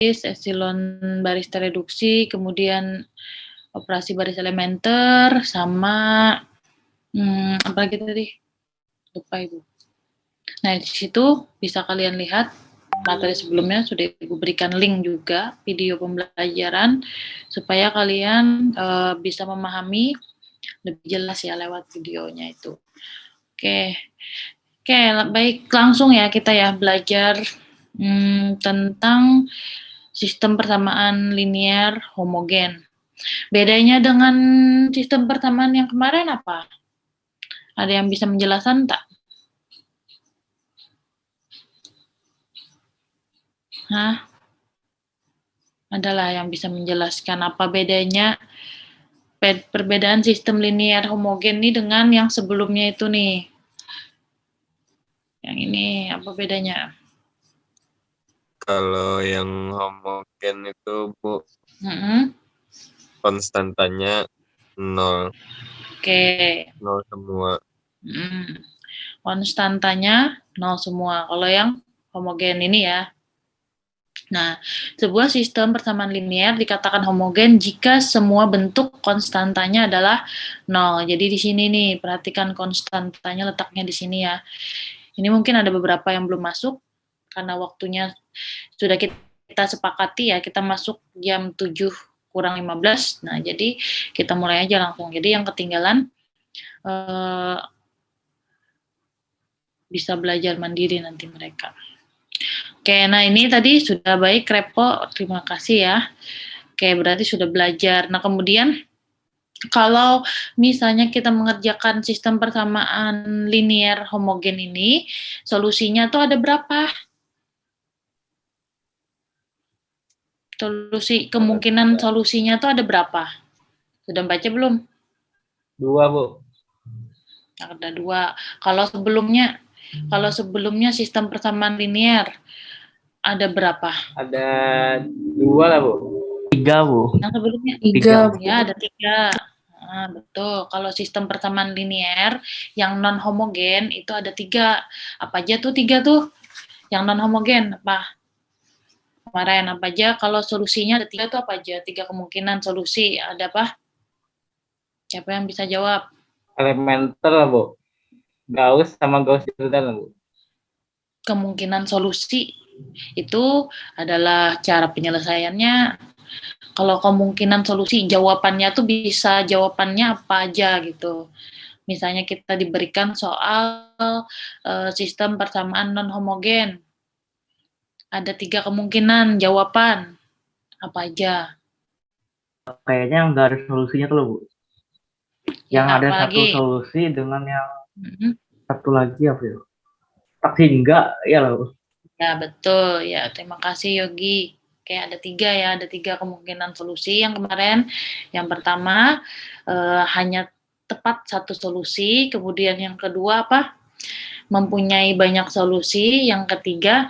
epsilon baris tereduksi, kemudian operasi baris elementer, sama apa lagi tadi? Lupa Ibu. Nah, di situ bisa kalian lihat materi sebelumnya sudah Ibu berikan link juga video pembelajaran supaya kalian bisa memahami lebih jelas ya lewat videonya itu. Oke, baik, langsung ya kita ya belajar tentang sistem persamaan linear homogen. Bedanya dengan sistem persamaan yang kemarin apa? Ada yang bisa menjelaskan tak? Hah? Adalah yang bisa menjelaskan apa bedanya perbedaan sistem linear homogen ini dengan yang sebelumnya itu nih. Yang ini apa bedanya? Kalau yang homogen itu Bu, konstantanya 0. Oke. 0 semua. Konstantanya 0 semua. Kalau yang homogen ini ya. Nah, sebuah sistem persamaan linear dikatakan homogen jika semua bentuk konstantanya adalah 0. Jadi di sini nih, perhatikan konstantanya letaknya di sini ya. Ini mungkin ada beberapa yang belum masuk, karena waktunya sudah kita sepakati ya, kita masuk jam 7 kurang 15. Nah, jadi kita mulai aja langsung. Jadi yang ketinggalan bisa belajar mandiri nanti mereka. Oke, nah ini tadi sudah baik, Repo. Terima kasih ya. Oke, berarti sudah belajar. Nah, kemudian kalau misalnya kita mengerjakan sistem persamaan linear homogen ini, solusinya tuh ada berapa? Kemungkinan solusinya tuh ada berapa? Sudah baca belum? 2, Bu. Ada 2. Kalau sebelumnya sistem persamaan linear ada berapa? Ada 2 lah, Bu. 3, Bu. Yang sebelumnya 3. Ya, ada 3. Nah, betul. Kalau sistem persamaan linear yang non homogen itu ada 3. Apa aja tuh 3 tuh? Yang non homogen apa? Kemarin apa aja? Kalau solusinya ada 3 tuh apa aja? 3 kemungkinan solusi ada apa? Siapa yang bisa jawab? Elementer lah, Bu. Gauss sama Gauss-Jordan, Bu. Kemungkinan solusi itu adalah cara penyelesaiannya. Kalau kemungkinan solusi, jawabannya tuh bisa jawabannya apa aja gitu. Misalnya kita diberikan soal sistem persamaan non homogen. Ada 3 kemungkinan jawaban. Apa aja? Kayaknya nggak ada solusinya tuh, Bu. Yang Ya, ada apalagi? satu solusi dengan yang satu lagi apa ya? Pasti enggak, ya lah, Bu. Ya, betul. Ya, terima kasih Yogi. Kayak ada 3 ya, ada 3 kemungkinan solusi yang kemarin. Yang pertama, hanya tepat satu solusi. Kemudian yang kedua apa? Mempunyai banyak solusi. Yang ketiga,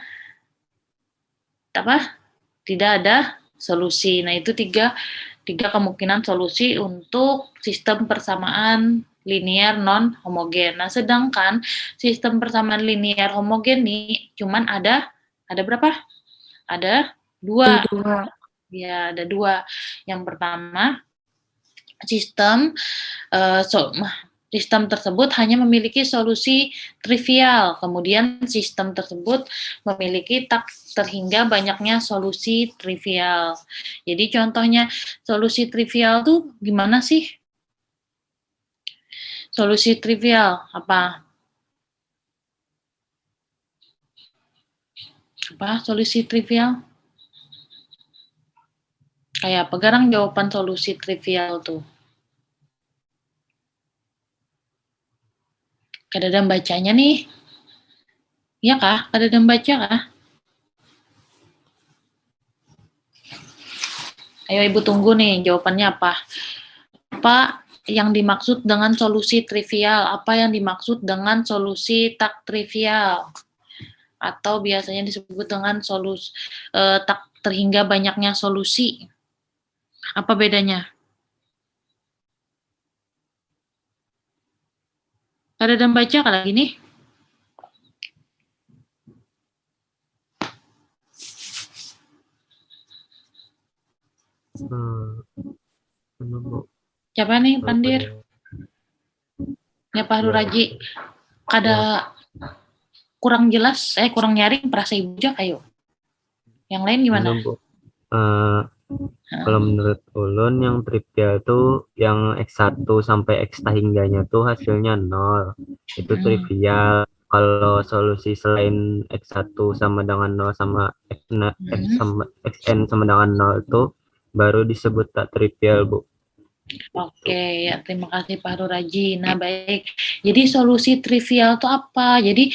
apa? Tidak ada solusi. Nah, itu tiga kemungkinan solusi untuk sistem persamaan linear non homogen. Nah, sedangkan sistem persamaan linear homogen nih cuman ada berapa? Ada 2. Ya, ada 2. Yang pertama, sistem tersebut hanya memiliki solusi trivial. Kemudian sistem tersebut memiliki tak terhingga banyaknya solusi trivial. Jadi contohnya solusi trivial tuh gimana sih? Solusi trivial apa? Apa solusi trivial? Kayak apa? Garang jawaban solusi trivial tuh. Kadang bacanya nih. Iya kah? Kadang baca kah? Ayo Ibu tunggu nih jawabannya apa? Apa yang dimaksud dengan solusi trivial? Apa yang dimaksud dengan solusi tak trivial? Atau biasanya disebut dengan solusi tak terhingga banyaknya solusi. Apa bedanya? Ada dan baca lagi nih? Ano po? Siapa nih, Pandir? Ya, Pak Raji. Kada kurang jelas, kurang nyaring perasa ibu aja ayo. Yang lain gimana? Ano po? Kalau menurut ulun yang trivial tuh yang X1 sampai X hingganya tuh hasilnya 0. Itu trivial. Kalau solusi selain X1 sama dengan 0 sama Xn sama dengan 0 itu baru disebut tak trivial, Bu. Oke, ya terima kasih Pak Raji. Nah, baik. Jadi solusi trivial itu apa? Jadi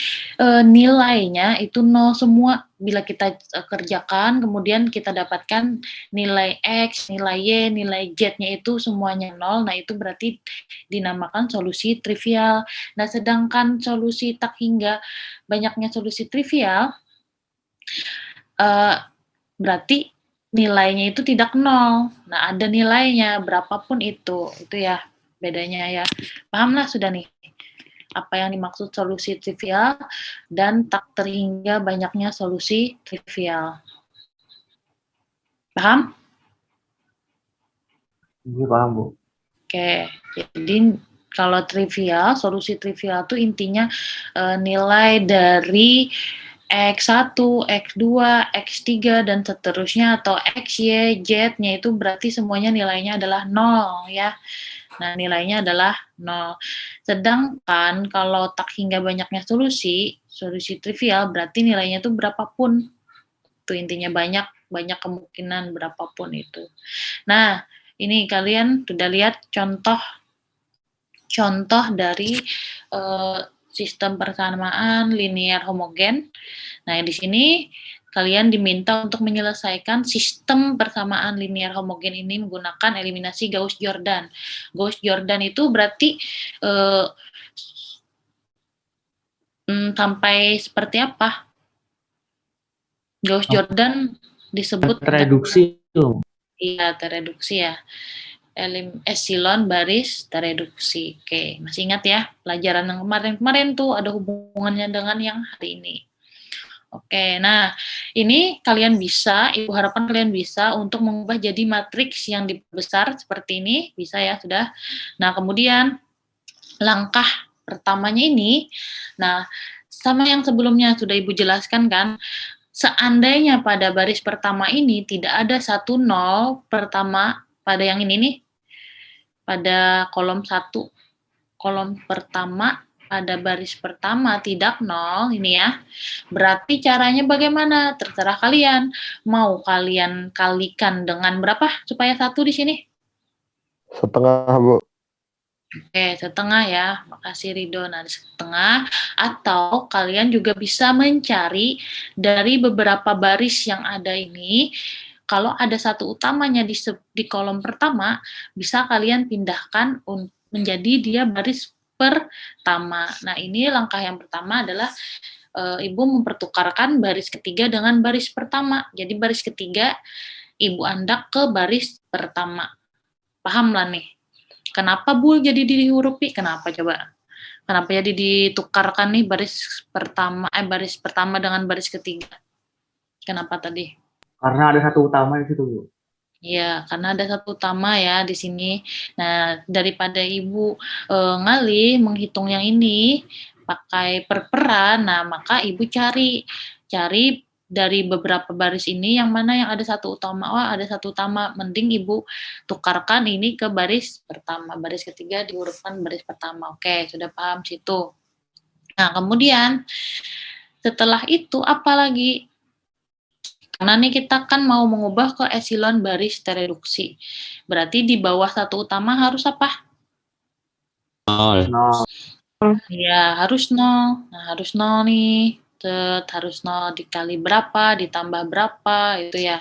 nilainya itu 0 semua bila kita kerjakan, kemudian kita dapatkan nilai X, nilai Y, nilai Z-nya itu semuanya 0. Nah, itu berarti dinamakan solusi trivial. Nah, sedangkan solusi tak hingga banyaknya solusi trivial berarti nilainya itu tidak 0. Nah, ada nilainya berapapun itu ya bedanya ya. Pahamlah sudah nih apa yang dimaksud solusi trivial dan tak terhingga banyaknya solusi trivial. Paham? Iya, paham, Bu. Oke, jadi kalau trivial, solusi trivial itu intinya nilai dari X1, X2, X3, dan seterusnya, atau X, Y, Z-nya itu berarti semuanya nilainya adalah 0 ya. Nah, nilainya adalah 0. Sedangkan kalau tak hingga banyaknya solusi trivial berarti nilainya itu berapapun. Itu intinya banyak kemungkinan berapapun itu. Nah, ini kalian sudah lihat contoh dari sistem persamaan linear homogen. Nah, di sini kalian diminta untuk menyelesaikan sistem persamaan linear homogen ini menggunakan eliminasi Gauss-Jordan. Gauss-Jordan itu berarti sampai seperti apa? Gauss-Jordan disebut tereduksi itu. Iya, tereduksi ya. Epsilon baris tereduksi. Oke, masih ingat ya pelajaran yang kemarin tuh ada hubungannya dengan yang hari ini. Oke, nah ini kalian bisa, Ibu harapkan kalian bisa untuk mengubah jadi matriks yang dibesar seperti ini, bisa ya sudah. Nah kemudian langkah pertamanya ini, nah sama yang sebelumnya sudah Ibu jelaskan kan, seandainya pada baris pertama ini tidak ada 1 0 pertama pada yang ini nih, pada kolom 1, kolom pertama pada baris pertama tidak 0 ini ya, berarti caranya bagaimana? Terserah kalian. Mau kalian kalikan dengan berapa supaya 1 di sini? Setengah, Bu. Oke, setengah ya. Makasih Ridho. Nah, setengah. Atau kalian juga bisa mencari dari beberapa baris yang ada ini. Kalau ada satu utamanya di kolom pertama, bisa kalian pindahkan menjadi dia baris pertama. Nah, ini langkah yang pertama adalah Ibu mempertukarkan baris ketiga dengan baris pertama. Jadi baris ketiga Ibu andak ke baris pertama. Paham lah nih? Kenapa Bu jadi dihurufi? Kenapa coba? Kenapa jadi ditukarkan nih baris pertama dengan baris ketiga? Kenapa tadi? Karena ada satu utama di situ, Bu. Iya, karena ada satu utama ya di sini. Nah, daripada Ibu ngalih menghitung yang ini pakai perperan, nah maka Ibu cari dari beberapa baris ini yang mana yang ada satu utama. Oh, ada satu utama, mending Ibu tukarkan ini ke baris pertama. Baris ketiga dihurufkan baris pertama. Oke, sudah paham situ. Nah, kemudian setelah itu apa lagi? Karena nih kita kan mau mengubah ke epsilon baris tereduksi. Berarti di bawah satu utama harus apa? 0. Ya, harus 0. Nah, harus 0 nih. Harus 0 dikali berapa, ditambah berapa, itu ya.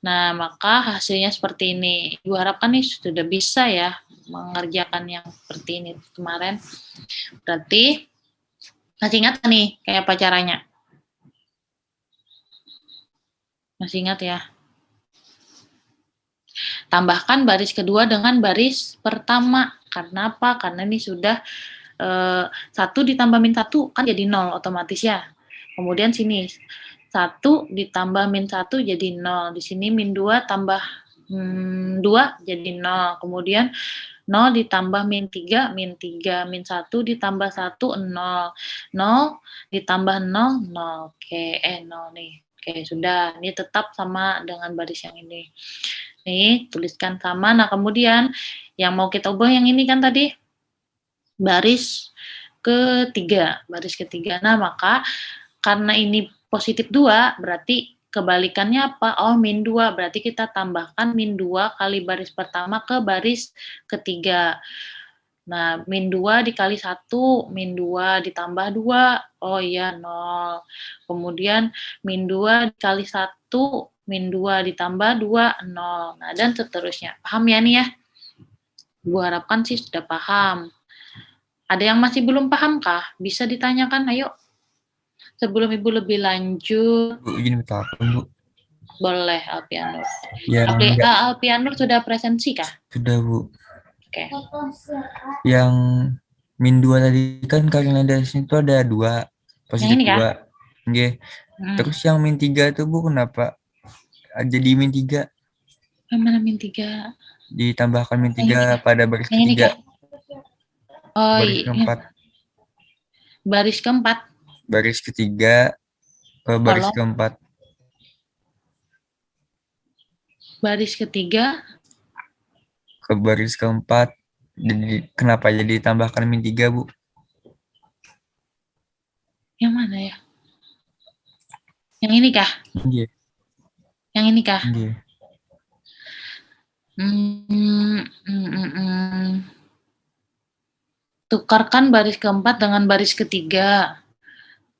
Nah, maka hasilnya seperti ini. Ibu harapkan nih sudah bisa ya mengerjakan yang seperti ini kemarin. Berarti, masih ingat nih kayak apa caranya? Masih ingat ya? Tambahkan baris kedua dengan baris pertama. Karena apa? Karena ini sudah 1 ditambah min 1 kan jadi 0 otomatis ya. Kemudian sini 1 ditambah min 1 jadi 0. Di sini min 2 tambah 2 jadi 0. Kemudian 0 ditambah min 3, min 3, min 1 ditambah 1, 0. 0 ditambah 0, 0. Oke, 0 nih. Oke, sudah. Ini tetap sama dengan baris yang ini. Nih, tuliskan sama. Nah, kemudian yang mau kita ubah yang ini kan tadi baris ketiga. Baris ketiga. Nah, maka karena ini positif 2, berarti kebalikannya apa? Oh, min 2. Berarti kita tambahkan min 2 kali baris pertama ke baris ketiga. Nah, min 2 dikali 1, min 2 ditambah 2, oh iya 0. Kemudian min 2 dikali 1, min 2 ditambah 2, 0. Nah, dan seterusnya. Paham ya nih ya? Gue harapkan sih sudah paham. Ada yang masih belum paham kah? Bisa ditanyakan, ayo. Sebelum Ibu lebih lanjut. Bu, izin minta akun, Bu. Boleh, Alpianur. Yang Alpianur sudah presensi kah? sudah, Bu. Oke. Yang min 2 tadi kan karena dari sini tuh ada 2, positif ini, 2. Nggih. Terus yang min 3 tuh, Bu, kenapa jadi min 3? Mana min 3? Ditambahkan min 3 pada baris Yang ini ketiga. kah? Oh, Baris keempat. Baris keempat. Baris ketiga ke baris Kolom. keempat. Baris ketiga Ke baris keempat. Jadi kenapa jadi ditambahkan min 3, Bu? yang mana ya? Yang ini kah? Nggih. Yang ini kah? Nggih. Tukarkan baris keempat dengan baris ketiga.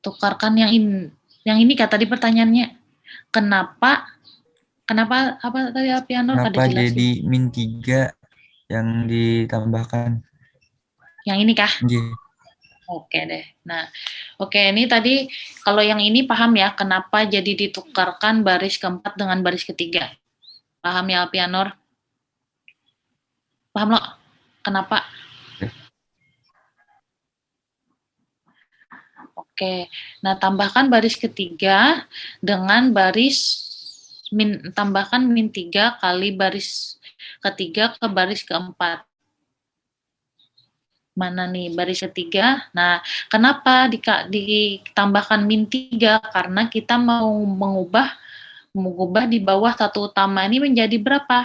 Tukarkan yang ini kah tadi pertanyaannya? Kenapa apa tadi Alpianur? Kenapa jadi min 3 yang ditambahkan? Yang ini kah? Nggih. Oke deh. Nah, oke ini tadi kalau yang ini paham ya kenapa jadi ditukarkan baris keempat dengan baris ketiga? Paham ya Alpianur? Paham loh? Kenapa? Oke. Nah, tambahkan baris ketiga dengan tambahkan min 3 kali baris ketiga ke baris keempat. Mana nih baris ketiga? Nah, kenapa ditambahkan min 3? Karena kita mau mengubah di bawah satu utama ini menjadi berapa?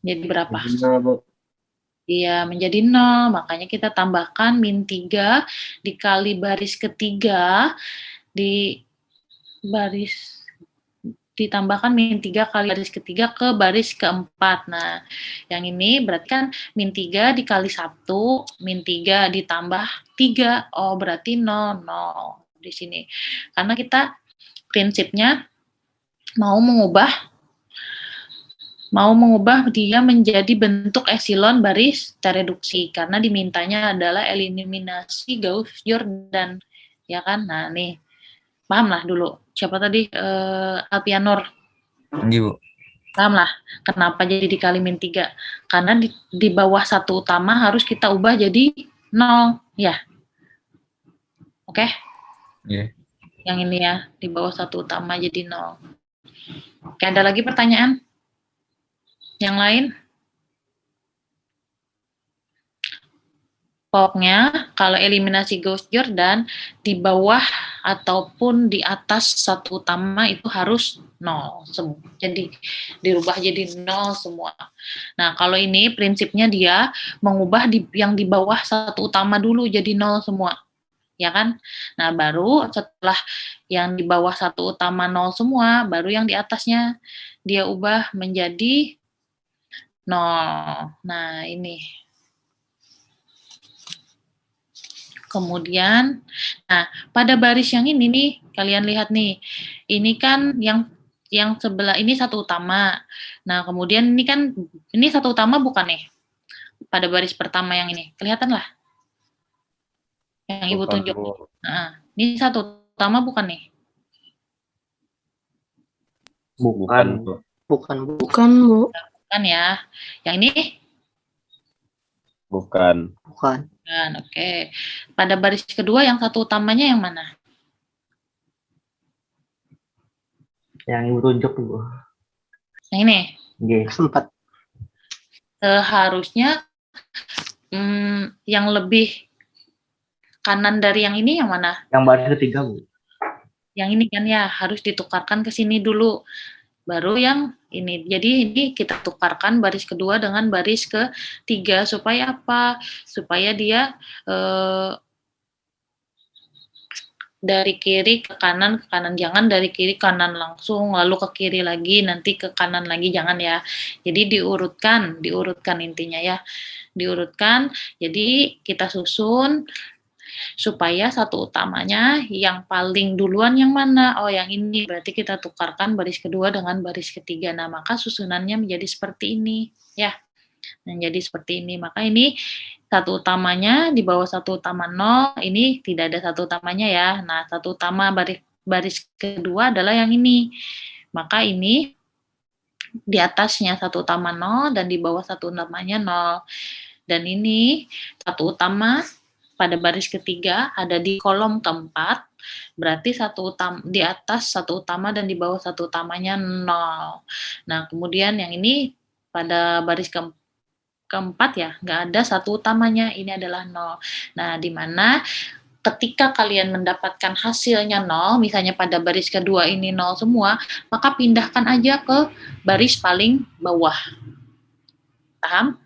Jadi berapa? Iya, menjadi 0. Makanya kita tambahkan min 3 dikali baris ketiga ditambahkan min 3 kali baris ketiga ke baris keempat. Nah, yang ini berarti kan min 3 dikali 1, min 3 ditambah 3. Oh, berarti 0, 0 di sini. Karena kita prinsipnya mau mengubah dia menjadi bentuk epsilon baris tereduksi karena dimintanya adalah eliminasi Gauss-Jordan, ya kan? Nah, nih. Paham lah dulu. Siapa tadi? Alpianur. Nggih, Bu. Paham lah kenapa jadi dikali min 3? Karena di bawah satu utama harus kita ubah jadi 0, ya. Oke? Nggih. Yang ini ya, di bawah satu utama jadi 0. Oke, ada lagi pertanyaan? Yang lain? Pokoknya kalau eliminasi Gauss-Jordan di bawah ataupun di atas satu utama itu harus 0 semua. Jadi dirubah jadi 0 semua. Nah, kalau ini prinsipnya dia mengubah yang di bawah satu utama dulu jadi 0 semua. Ya kan? Nah, baru setelah yang di bawah satu utama 0 semua, baru yang di atasnya dia ubah menjadi 0. Nah, ini. Kemudian, nah, pada baris yang ini nih, kalian lihat nih. Ini kan yang sebelah ini satu utama. Nah, kemudian ini satu utama bukan nih? Pada baris pertama yang ini. Kelihatan lah? Yang Ibu tunjuk. Nah, ini satu utama bukan nih? Bukan, Bu. Bukan ya. Yang ini? Bukan. Oke. Pada baris kedua yang satu utamanya yang mana? Yang Ibu tunjuk, Bu. Nah ini Nggih. Sempat. seharusnya yang lebih kanan dari yang ini yang mana? Yang baris ketiga, Bu. Yang ini kan ya harus ditukarkan ke sini dulu. Baru yang ini. Jadi ini kita tukarkan baris kedua dengan baris ketiga supaya apa? Supaya dia dari kiri ke kanan, jangan dari kiri kanan langsung, lalu ke kiri lagi, nanti ke kanan lagi, jangan ya. Jadi diurutkan intinya ya, diurutkan. Jadi kita susun supaya satu utamanya yang paling duluan yang mana? Oh yang ini, berarti kita tukarkan baris kedua dengan baris ketiga. Nah maka susunannya menjadi seperti ini ya. Menjadi seperti ini, maka ini satu utamanya di bawah satu utama 0, ini tidak ada satu utamanya ya. Nah, satu utama baris kedua adalah yang ini. Maka ini di atasnya satu utama 0 dan di bawah satu utamanya 0. Dan ini satu utama pada baris ketiga ada di kolom keempat, berarti satu utama di atas satu utama dan di bawah satu utamanya 0. Nah, kemudian yang ini pada baris keempat ya, nggak ada satu utamanya, ini adalah 0. Nah, di mana ketika kalian mendapatkan hasilnya 0, misalnya pada baris kedua ini 0 semua, maka pindahkan aja ke baris paling bawah. Paham?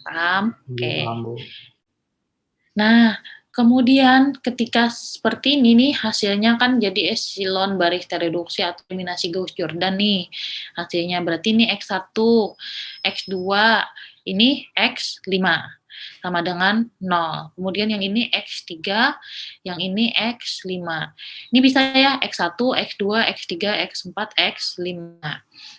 Paham? Oke. Nah, kemudian ketika seperti ini nih, hasilnya kan jadi epsilon baris reduksi atau eliminasi Gauss-Jordan nih. Hasilnya berarti ini X1, X2, ini X5 sama dengan 0. Kemudian yang ini X3, yang ini X5. Ini bisa ya X1, X2, X3, X4, X5.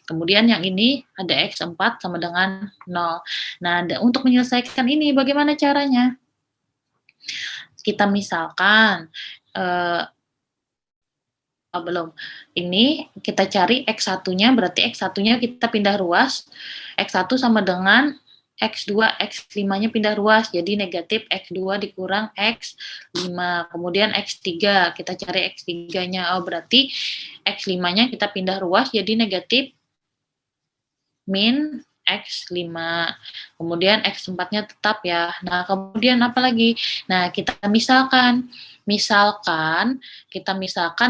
Kemudian yang ini ada X4 sama dengan 0. Nah, untuk menyelesaikan ini bagaimana caranya? Kita misalkan belum. Ini kita cari X1-nya, berarti X1-nya kita pindah ruas. X1 sama dengan X2, X5-nya pindah ruas, jadi negatif X2 dikurang X5. Kemudian X3, kita cari X3-nya. Oh, berarti X5-nya kita pindah ruas, jadi negatif min X5. Kemudian X4-nya tetap ya. Nah, kemudian apa lagi? Nah, kita misalkan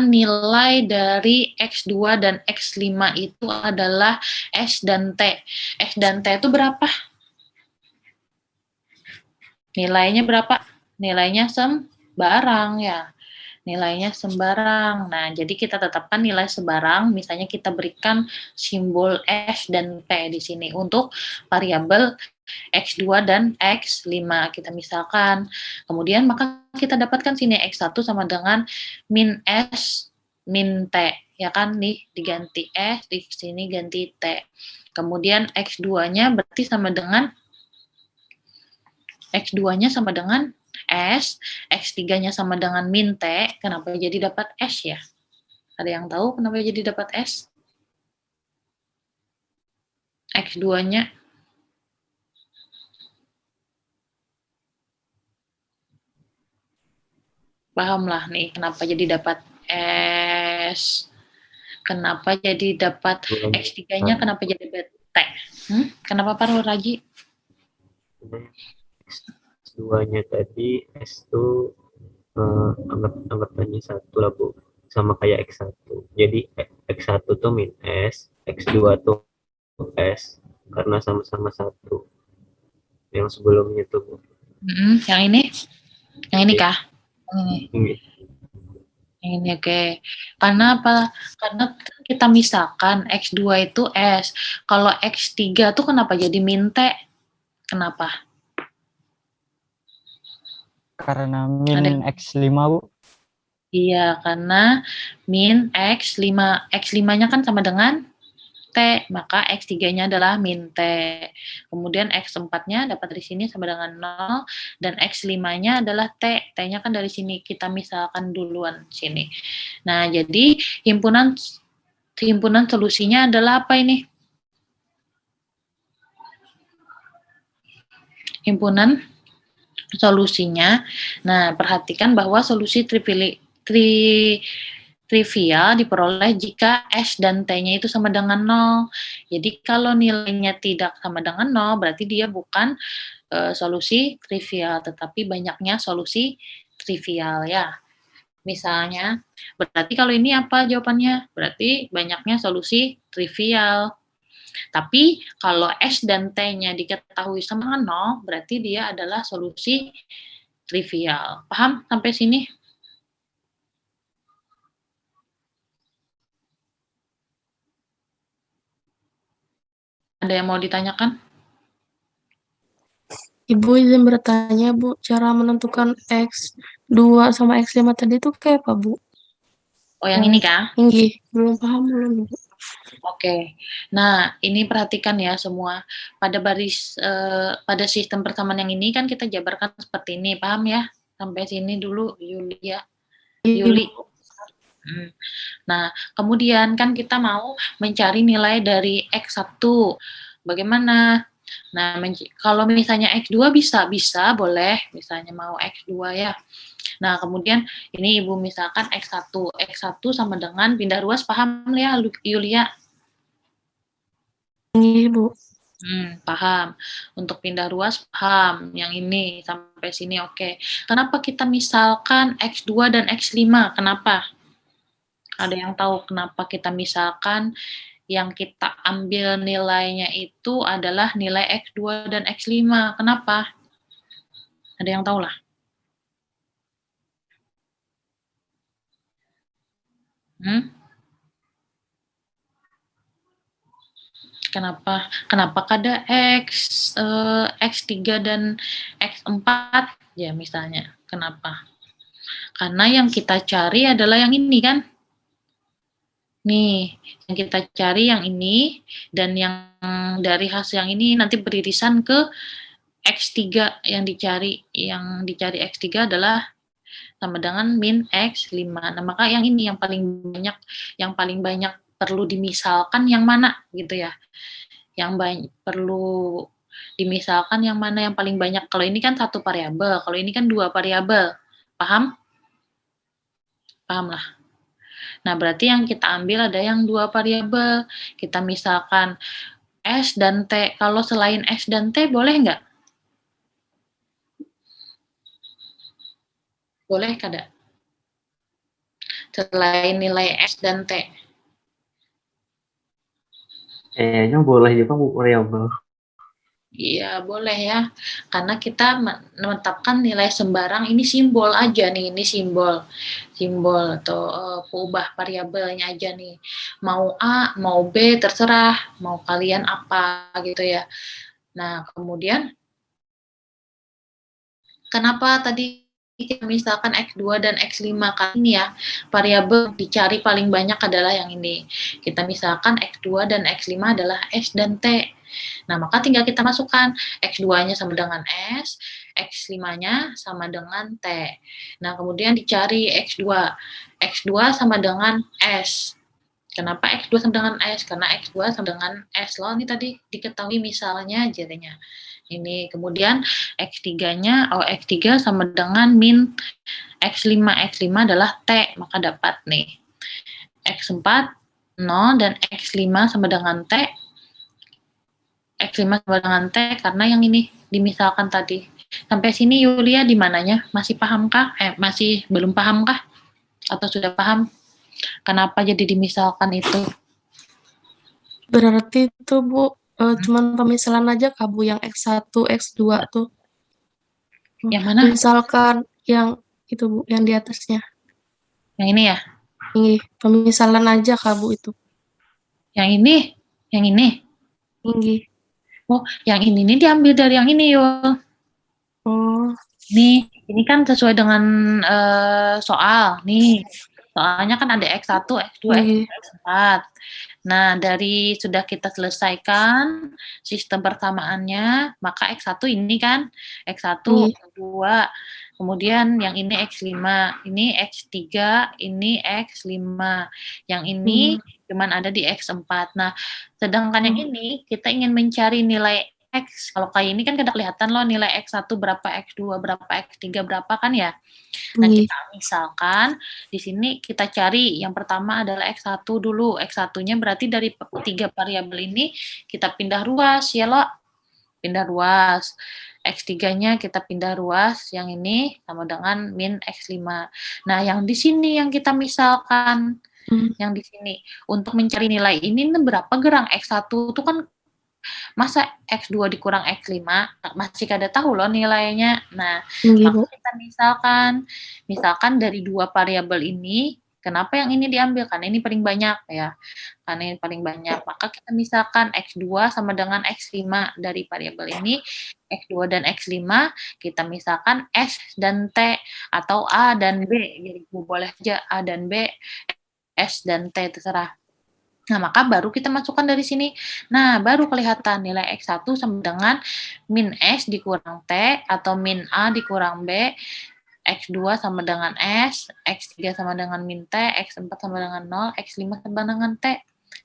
nilai dari X2 dan X5 itu adalah S dan T. S dan T itu berapa? Nilainya berapa? Nilainya sembarang ya. Nilainya sembarang. Nah, jadi kita tetapkan nilai sembarang, misalnya kita berikan simbol S dan T di sini untuk variabel X2 dan X5 kita misalkan. Kemudian maka kita dapatkan sini X1 sama dengan min S min T, ya kan, nih diganti S, di sini ganti T. Kemudian X2-nya berarti sama dengan X2-nya sama dengan S, X3-nya sama dengan min T, kenapa jadi dapat S ya? Ada yang tahu kenapa jadi dapat S? X2-nya. Paham lah nih, kenapa jadi dapat S, kenapa jadi dapat X3-nya, kenapa jadi dapat T? Kenapa Pak Raji? S2-nya tadi, S itu anggapannya 1 lah Bu, sama kayak X1. Jadi X1 tuh min S, X2 tuh S, karena sama-sama 1. Yang sebelumnya tuh Bu. Yang ini? Yang ini kah? Ini. Ini oke. Karena apa? Karena kita misalkan X2 itu S. Kalau X3 tuh kenapa jadi min T? Kenapa? Karena min X5, Bu. Iya, karena min X5. X5-nya kan sama dengan T, maka X3-nya adalah min T. Kemudian X4-nya dapat dari sini sama dengan 0, dan X5-nya adalah T. T-nya kan dari sini, kita misalkan duluan sini. Nah, jadi himpunan solusinya adalah apa ini? Himpunan solusinya, nah perhatikan bahwa solusi trivial diperoleh jika S dan T-nya itu sama dengan 0. Jadi kalau nilainya tidak sama dengan 0, berarti dia bukan solusi trivial, tetapi banyaknya solusi trivial ya. Misalnya, berarti kalau ini apa jawabannya? Berarti banyaknya solusi trivial. Tapi kalau S dan T-nya diketahui sama 0, berarti dia adalah solusi trivial. Paham sampai sini? Ada yang mau ditanyakan? Ibu izin bertanya, Bu, cara menentukan X2 sama X5 tadi itu kayak apa, Bu? Oh, yang ini kah? Inggih, belum paham belum, Bu. Oke. Nah, ini perhatikan ya semua. Pada sistem persamaan yang ini kan kita jabarkan seperti ini, paham ya? Sampai sini dulu, Yuli ya. Yuli. Nah, kemudian kan kita mau mencari nilai dari X1. Bagaimana? Nah, kalau misalnya X2 bisa boleh, misalnya mau X2 ya. Nah, kemudian ini Ibu misalkan X1 sama dengan pindah ruas, paham ya Yulia? Iya, Bu. Paham. Untuk pindah ruas, paham. Yang ini, sampai sini oke. Kenapa kita misalkan X2 dan X5? Kenapa? Ada yang tahu kenapa kita misalkan yang kita ambil nilainya itu adalah nilai X2 dan X5? Kenapa? Ada yang tahu lah? Kenapa? Kenapa ada X3 dan X4 ya misalnya? Kenapa? Karena yang kita cari adalah yang ini kan? Nih, yang kita cari yang ini, dan yang dari hasil yang ini nanti beririsan ke X3 yang dicari. Yang dicari X3 adalah sama dengan min X5. Nah, maka yang ini yang paling banyak perlu dimisalkan yang mana gitu ya. Yang perlu dimisalkan yang mana yang paling banyak. Kalau ini kan satu variabel, kalau ini kan dua variabel. Paham? Paham lah. Nah, berarti yang kita ambil ada yang dua variabel. Kita misalkan S dan T. Kalau selain S dan T, boleh nggak? Boleh kada? Selain nilai S dan T. Kayaknya boleh juga Bu variabel. Iya, boleh ya. Karena kita menetapkan nilai sembarang, ini simbol aja nih, ini simbol atau pengubah variabelnya aja nih. Mau A, mau B, terserah. Mau kalian apa gitu ya. Nah, kemudian kenapa tadi kita misalkan X2 dan X5 kali ini ya, variabel dicari paling banyak adalah yang ini. Kita misalkan X2 dan X5 adalah S dan T. Nah, maka tinggal kita masukkan X2-nya sama dengan S, X5-nya sama dengan T. Nah, kemudian dicari X2. X2 sama dengan S. Kenapa X2 sama dengan S? Karena X2 sama dengan S loh. Ini tadi diketahui misalnya jadinya. Ini kemudian X3-nya, X3 sama dengan min X5. X5 adalah T, maka dapat nih. X4, 0, dan X5 sama dengan T. X5 sama dengan T, karena yang ini dimisalkan tadi. Sampai sini Yulia di mananya? Masih pahamkah? Masih belum pahamkah? Atau sudah paham? Kenapa jadi dimisalkan itu? Berarti itu, Bu, cuman pemisalan aja kah, Bu, yang X1, X2 tuh? Yang mana? Misalkan yang itu, Bu, yang di atasnya. Yang ini ya? Ini, pemisalan aja kah, Bu, itu? Yang ini? Yang ini? Ini. Oh, yang ini nih diambil dari yang ini, Yul. Oh. Ini kan sesuai dengan soal. Nih, soalnya kan ada X1, X2, X4. Nah, dari sudah kita selesaikan sistem persamaannya, maka X1 ini kan, X1, X2, kemudian yang ini X5, ini X3, ini X5. Yang ini cuman ada di X4. Nah, sedangkan yang ini, kita ingin mencari nilai X. Kalau kayak ini kan kada kelihatan loh nilai X1 berapa, X2 berapa, X3 berapa kan ya. Nah, Nggih. kita misalkan di sini kita cari yang pertama adalah X1 dulu. X1-nya berarti dari 3 variabel ini kita pindah ruas ya loh. Pindah ruas. X3-nya kita pindah ruas, yang ini sama dengan min X5. Nah, yang di sini yang kita misalkan, yang di sini. Untuk mencari nilai ini berapa gerang X1 itu kan masa X2 dikurang X5 masih kada tahu loh nilainya. Nah, Nggih, maka Bu. kita misalkan dari 2 variabel ini, kenapa yang ini diambil? Karena ini paling banyak ya. Karena ini paling banyak. Maka kita misalkan X2 sama dengan X5 dari variabel ini, X2 dan X5, kita misalkan S dan T atau A dan B. Jadi boleh aja A dan B, S dan T terserah. Nah, maka baru kita masukkan dari sini. Nah, baru kelihatan nilai X1 sama dengan min S dikurang T atau min A dikurang B, X2 sama dengan S, X3 sama dengan min T, X4 sama dengan 0, X5 sama dengan T.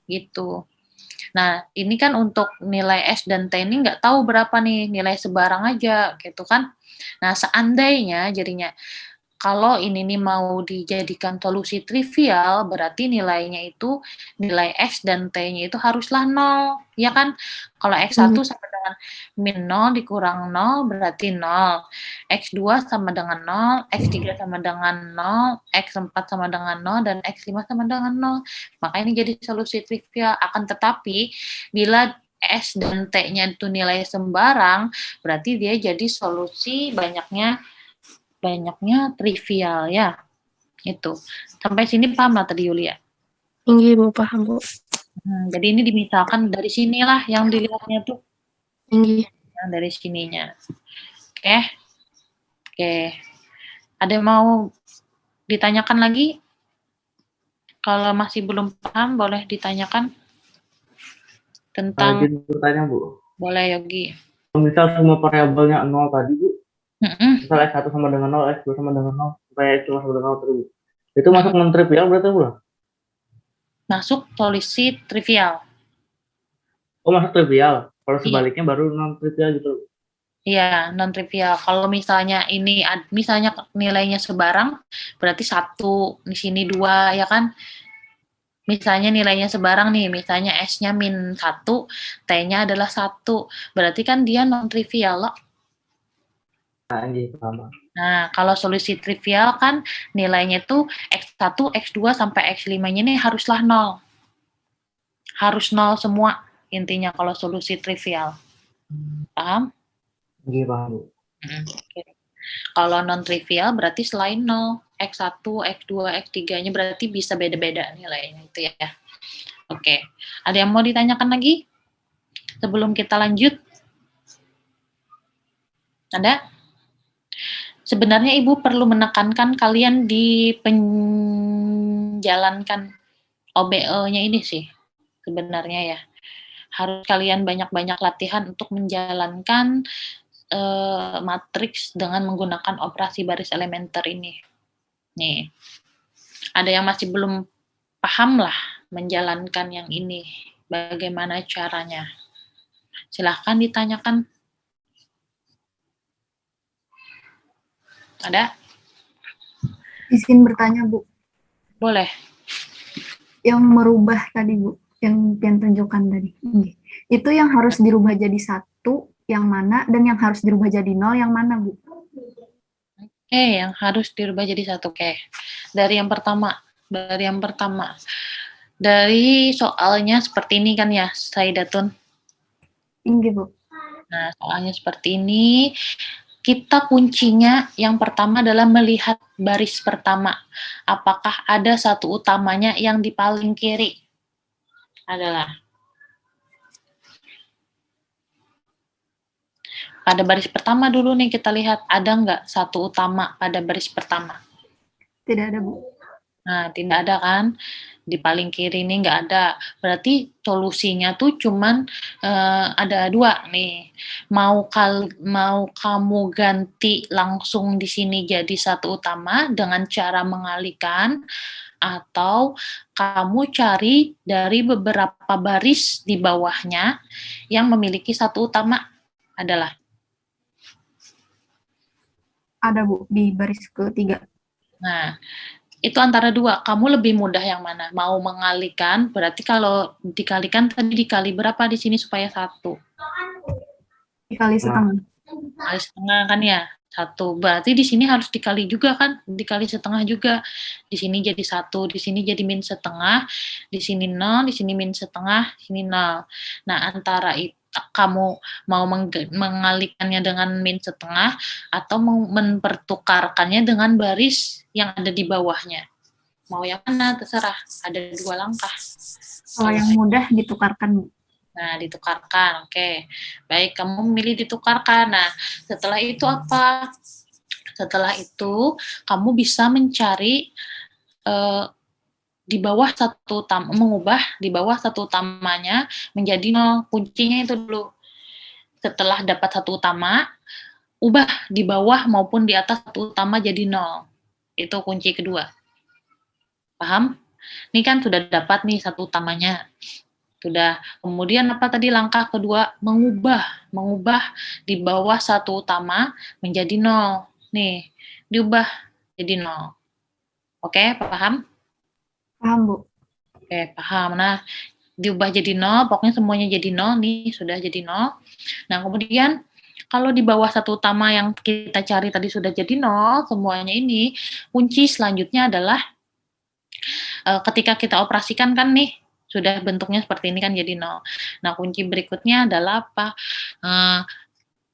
Gitu. Nah, ini kan untuk nilai S dan T ini nggak tahu berapa nih, nilai sebarang aja gitu kan. Nah, seandainya jadinya kalau ini nih mau dijadikan solusi trivial, berarti nilainya itu, nilai X dan T-nya itu haruslah 0, ya kan? Kalau X1 sama dengan min 0 dikurang 0, berarti 0. X2 sama dengan 0, X3 sama dengan 0, X4 sama dengan 0, dan X5 sama dengan 0. Maka ini jadi solusi trivial. Akan tetapi, bila S dan T-nya itu nilai sembarang, berarti dia jadi solusi banyaknya trivial ya. Itu. Sampai sini paham lah tadi Yulia? Nggih, Bu, paham, Bu. Jadi ini dimisalkan dari sinilah yang dilihatnya tuh. Nggih. Yang dari sininya. Oke. Ada yang mau ditanyakan lagi? Kalau masih belum paham, boleh ditanyakan tentang. Izin bertanya, Bu. Boleh, Yogi. Misal semua variabelnya 0 tadi, Bu. Misal X1 sama dengan 0, X2 sama dengan 0, sampai X5 sama dengan 0 terus. Itu masuk non-trivial berarti, Bu? Masuk solusi trivial. Oh, masuk trivial. Kalau sebaliknya baru non-trivial gitu. Iya, non-trivial. Kalau misalnya ini, misalnya nilainya sebarang, berarti 1, di sini 2, ya kan? Misalnya nilainya sebarang nih, misalnya S-nya min 1, T-nya adalah 1. Berarti kan dia non-trivial loh. Nah, kalau solusi trivial kan nilainya itu X1, X2, sampai X5-nya ini haruslah 0. Harus 0 semua intinya kalau solusi trivial. Paham? Iya, paham. Kalau non-trivial berarti selain 0. X1, X2, X3-nya berarti bisa beda-beda nilainya itu ya. Oke. Ada yang mau ditanyakan lagi? Sebelum kita lanjut? Ada? Sebenarnya Ibu perlu menekankan kalian di menjalankan OBE-nya ini sih. Sebenarnya ya. Harus kalian banyak-banyak latihan untuk menjalankan matriks dengan menggunakan operasi baris elementer ini. Nih, ada yang masih belum paham lah menjalankan yang ini. Bagaimana caranya? Silahkan ditanyakan. Ada? Izin bertanya, Bu. Boleh. Yang merubah tadi, Bu, yang tunjukkan tadi. Itu yang harus dirubah jadi 1, yang mana? Dan yang harus dirubah jadi 0, yang mana, Bu? Oke, yang harus dirubah jadi 1. Oke. Dari yang pertama. Dari soalnya seperti ini kan ya, Saidatun? Iya, Bu. Nah, soalnya seperti ini. Kita kuncinya yang pertama adalah melihat baris pertama. Apakah ada satu utamanya yang di paling kiri? Adalah. Pada baris pertama dulu nih kita lihat, ada nggak satu utama pada baris pertama? Tidak ada, Bu. Nah, tidak ada kan? Di paling kiri ini nggak ada. Berarti solusinya tuh cuman ada 2 nih. Mau kamu ganti langsung di sini jadi satu utama dengan cara mengalihkan, atau kamu cari dari beberapa baris di bawahnya yang memiliki satu utama. Adalah. Ada Bu, di baris ketiga. Nah, itu antara dua. Kamu lebih mudah yang mana? Mau mengalihkan, berarti kalau dikalikan tadi dikali berapa di sini supaya 1? Dikali setengah. Kali setengah kan ya? 1. Berarti di sini harus dikali juga kan? Dikali setengah juga. Di sini jadi 1, di sini jadi min setengah, di sini 0, di sini min setengah, di sini 0. Nah, antara itu kamu mau mengalihkannya dengan min setengah atau mempertukarkannya dengan baris yang ada di bawahnya. Mau yang mana terserah, ada 2 langkah. Kalau yang mudah ditukarkan Bu. Nah, ditukarkan, oke. Baik, kamu memilih ditukarkan. Nah, setelah itu apa? Setelah itu, kamu bisa mencari di bawah satu utama, mengubah di bawah satu utamanya menjadi 0. Kuncinya itu dulu. Setelah dapat satu utama, ubah di bawah maupun di atas satu utama jadi 0. Itu kunci kedua. Paham? Ini kan sudah dapat nih satu utamanya. Sudah. Kemudian apa tadi langkah kedua? Mengubah di bawah satu utama menjadi 0. Nih, diubah jadi 0. Oke, paham? Paham Bu. Oke, paham. Nah, diubah jadi 0, pokoknya semuanya jadi 0 nih, sudah jadi 0. Nah, kemudian kalau di bawah satu utama yang kita cari tadi sudah jadi 0, semuanya ini, kunci selanjutnya adalah ketika kita operasikan kan nih, sudah bentuknya seperti ini kan jadi 0. Nah, kunci berikutnya adalah apa?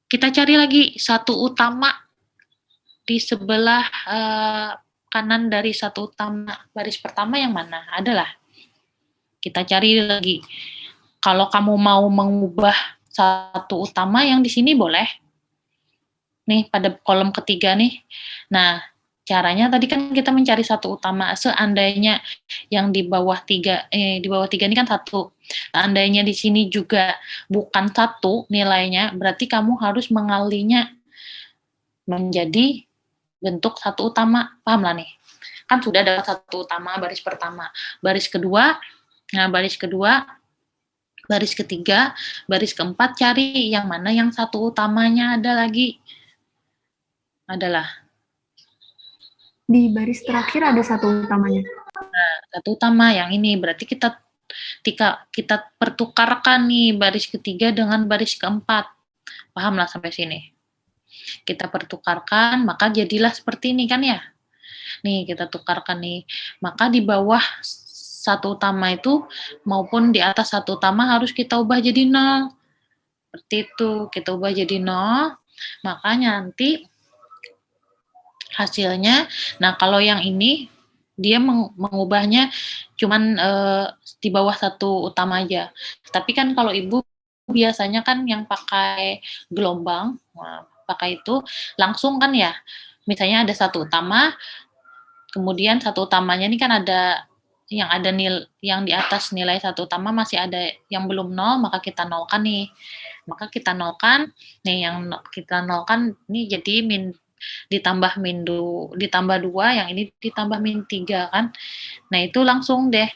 Kita cari lagi satu utama di sebelah kanan dari satu utama. Baris pertama yang mana? Adalah. Kita cari lagi. Kalau kamu mau mengubah satu utama yang di sini boleh. Nih, pada kolom ketiga nih. Nah, caranya tadi kan kita mencari satu utama. Seandainya yang di bawah 3 ini kan 1. Seandainya di sini juga bukan 1 nilainya, berarti kamu harus mengalinya menjadi bentuk satu utama. Paham lah nih? Kan sudah ada satu utama baris pertama. Baris kedua, baris ketiga, baris keempat, cari yang mana yang satu utamanya ada lagi. Adalah. Di baris terakhir ada satu utamanya. Nah, satu utama yang ini berarti kita pertukarkan nih baris ketiga dengan baris keempat. Paham lah sampai sini? Kita pertukarkan, maka jadilah seperti ini kan ya. Nih, kita tukarkan nih. Maka di bawah satu utama itu maupun di atas satu utama harus kita ubah jadi 0. Seperti itu, kita ubah jadi 0. Makanya nanti hasilnya, nah kalau yang ini dia mengubahnya cuman di bawah satu utama aja. Tapi kan kalau ibu biasanya kan yang pakai gelombang, pakai itu langsung kan ya. Misalnya ada satu utama, kemudian satu utamanya ini kan ada yang ada yang di atas nilai satu utama masih ada yang belum 0, maka kita nolkan nih. Maka kita nolkan, nih yang kita nolkan ini jadi ditambah 2, yang ini ditambah -3 kan. Nah, itu langsung deh.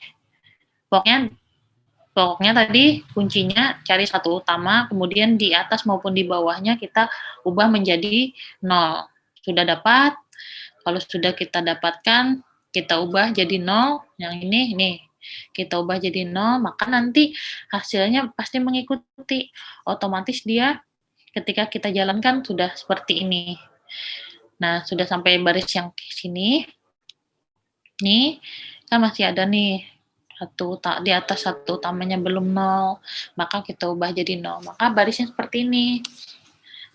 Pokoknya tadi kuncinya cari satu utama, kemudian di atas maupun di bawahnya kita ubah menjadi 0. Sudah dapat? Kalau sudah kita dapatkan, kita ubah jadi 0, yang ini, nih, kita ubah jadi 0, maka nanti hasilnya pasti mengikuti. Otomatis dia ketika kita jalankan sudah seperti ini. Nah, sudah sampai baris yang sini. Nih, kan masih ada nih, di atas satu utamanya belum 0, maka kita ubah jadi 0. Maka barisnya seperti ini.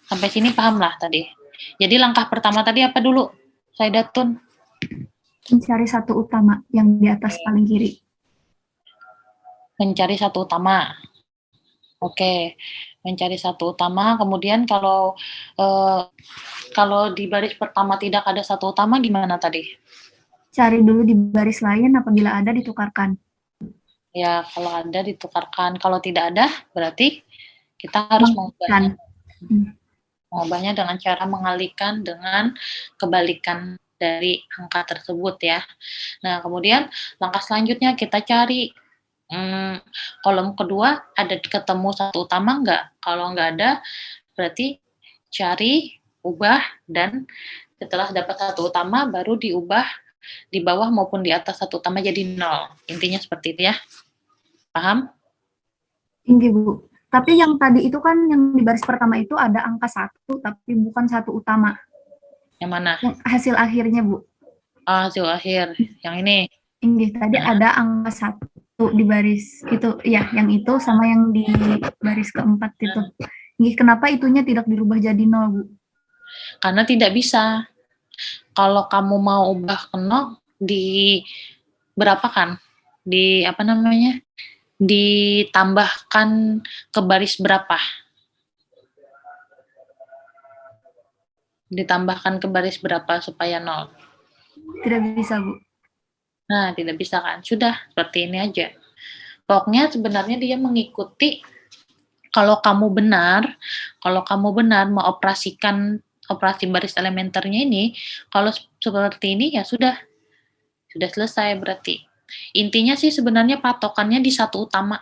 Sampai sini paham lah tadi. Jadi langkah pertama tadi apa dulu? Saidatun? Mencari satu utama yang di atas paling kiri. Mencari satu utama. Oke, mencari satu utama. Kemudian kalau di baris pertama tidak ada satu utama, gimana tadi? Cari dulu di baris lain, apabila ada ditukarkan. Ya, kalau ada ditukarkan. Kalau tidak ada, berarti kita harus mengubahnya. Mengubahnya dengan cara mengalihkan dengan kebalikan dari angka tersebut ya. Nah, kemudian langkah selanjutnya kita cari kolom kedua ada ketemu satu utama enggak? Kalau enggak ada, Berarti cari, ubah, dan setelah dapat satu utama baru diubah di bawah maupun di atas satu utama jadi 0. Intinya seperti itu ya. Paham? Tinggi, Bu. Tapi yang tadi itu kan yang di baris pertama itu ada angka 1, tapi bukan satu utama. Yang mana? Yang hasil akhirnya, Bu. Hasil akhir. Yang ini. Inggih, tadi ada angka 1 di baris itu, ya, yang itu sama yang di baris keempat itu. Inggih, kenapa itunya tidak dirubah jadi 0, Bu? Karena tidak bisa. Kalau kamu mau ubah ke 0, di berapa kan? Di apa namanya? Ditambahkan ke baris berapa? Ditambahkan ke baris berapa supaya 0? Tidak bisa, Bu. Nah, tidak bisa kan? Sudah, seperti ini aja. Pokoknya sebenarnya dia mengikuti kalau kamu benar mengoperasikan operasi baris elementernya ini, kalau seperti ini ya sudah selesai berarti. Intinya sih sebenarnya patokannya di satu utama.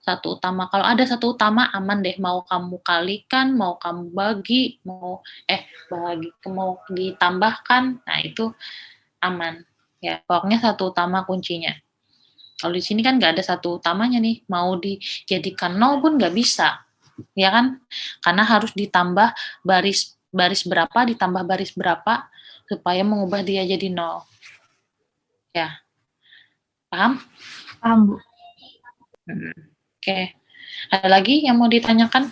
Kalau ada satu utama aman deh, mau kamu kalikan, mau kamu bagi, mau ditambahkan, nah itu aman. Ya, pokoknya satu utama kuncinya. Kalau di sini kan nggak ada satu utamanya nih, mau dijadikan 0 pun nggak bisa, ya kan? Karena harus ditambah baris berapa, ditambah baris berapa, supaya mengubah dia jadi 0. Ya, paham? Paham, Bu. Oke. Ada lagi yang mau ditanyakan?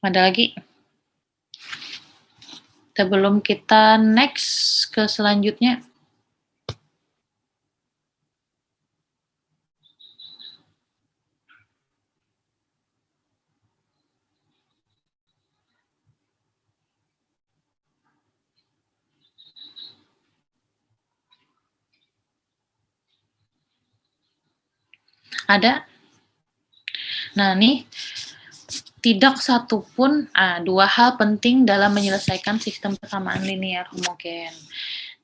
Ada lagi? Sebelum kita next ke selanjutnya. Ada? Nah, nih, tidak satupun, dua hal penting dalam menyelesaikan sistem persamaan linear homogen.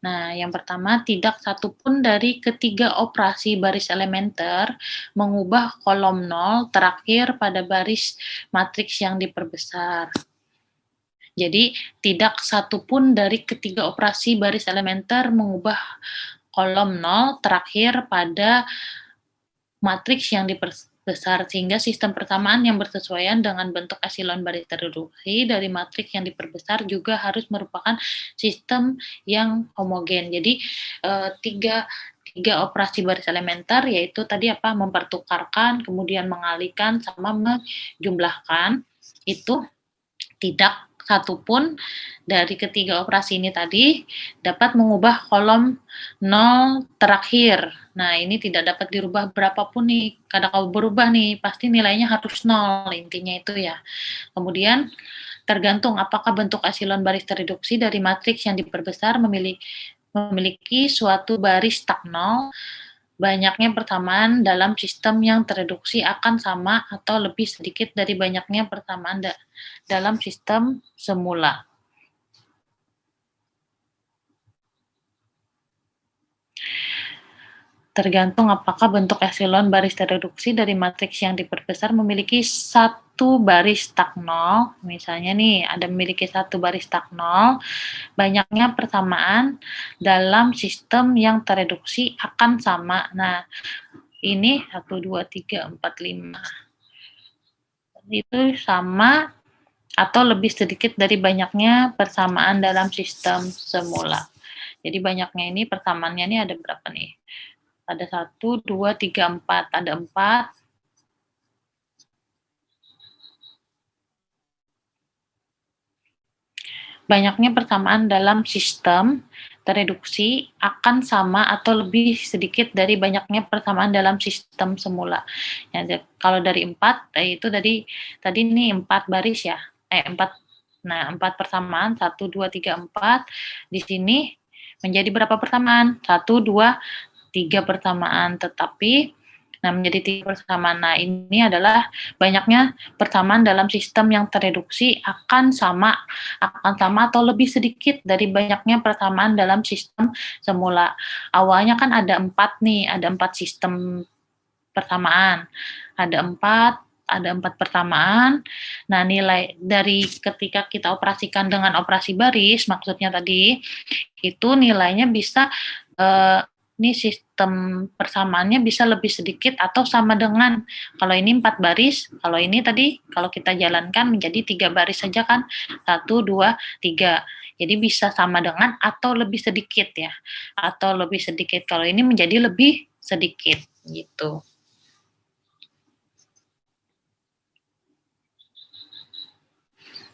Nah, yang pertama, tidak satupun dari ketiga operasi baris elementer mengubah kolom 0 terakhir pada baris matriks yang diperbesar. Jadi, tidak satupun dari ketiga operasi baris elementer mengubah kolom 0 terakhir pada matriks yang diperbesar, sehingga sistem persamaan yang bersesuaian dengan bentuk epsilon baris terreduksi dari matriks yang diperbesar juga harus merupakan sistem yang homogen. Jadi tiga operasi baris elementer yaitu tadi apa, mempertukarkan, kemudian mengalihkan, sama menjumlahkan, itu tidak satupun dari ketiga operasi ini tadi dapat mengubah kolom 0 terakhir. Nah, ini tidak dapat dirubah berapapun nih. Kalau berubah nih, pasti nilainya harus 0, intinya itu ya. Kemudian, tergantung apakah bentuk epsilon baris terreduksi dari matriks yang diperbesar memiliki suatu baris tak 0, banyaknya persamaan dalam sistem yang tereduksi akan sama atau lebih sedikit dari banyaknya persamaan dalam sistem semula. Tergantung apakah bentuk epsilon baris tereduksi dari matriks yang diperbesar memiliki satu baris tak 0, misalnya nih ada memiliki satu baris tak 0, banyaknya persamaan dalam sistem yang tereduksi akan sama. Nah, ini 1, 2, 3, 4, 5. Itu sama atau lebih sedikit dari banyaknya persamaan dalam sistem semula. Jadi banyaknya ini, persamaannya ini ada berapa nih? Ada 1, 2, 3, 4. Ada 4. Banyaknya persamaan dalam sistem tereduksi akan sama atau lebih sedikit dari banyaknya persamaan dalam sistem semula. Ya, kalau dari 4, itu tadi ini 4 baris ya. 4. Nah, 4 persamaan, 1, 2, 3, 4. Di sini menjadi berapa persamaan? 1, 2, 3 persamaan, tetapi menjadi 3 persamaan. Nah, ini adalah banyaknya persamaan dalam sistem yang tereduksi akan sama atau lebih sedikit dari banyaknya persamaan dalam sistem semula. Awalnya kan ada 4 nih, ada 4 sistem persamaan. Ada 4 persamaan. Nah, nilai dari ketika kita operasikan dengan operasi baris, maksudnya tadi, itu nilainya bisa, ini sistem persamaannya bisa lebih sedikit atau sama dengan, kalau ini 4 baris, kalau ini tadi, kalau kita jalankan menjadi 3 baris saja kan, 1, 2, 3. Jadi bisa sama dengan atau lebih sedikit ya, atau lebih sedikit. Kalau ini menjadi lebih sedikit, gitu.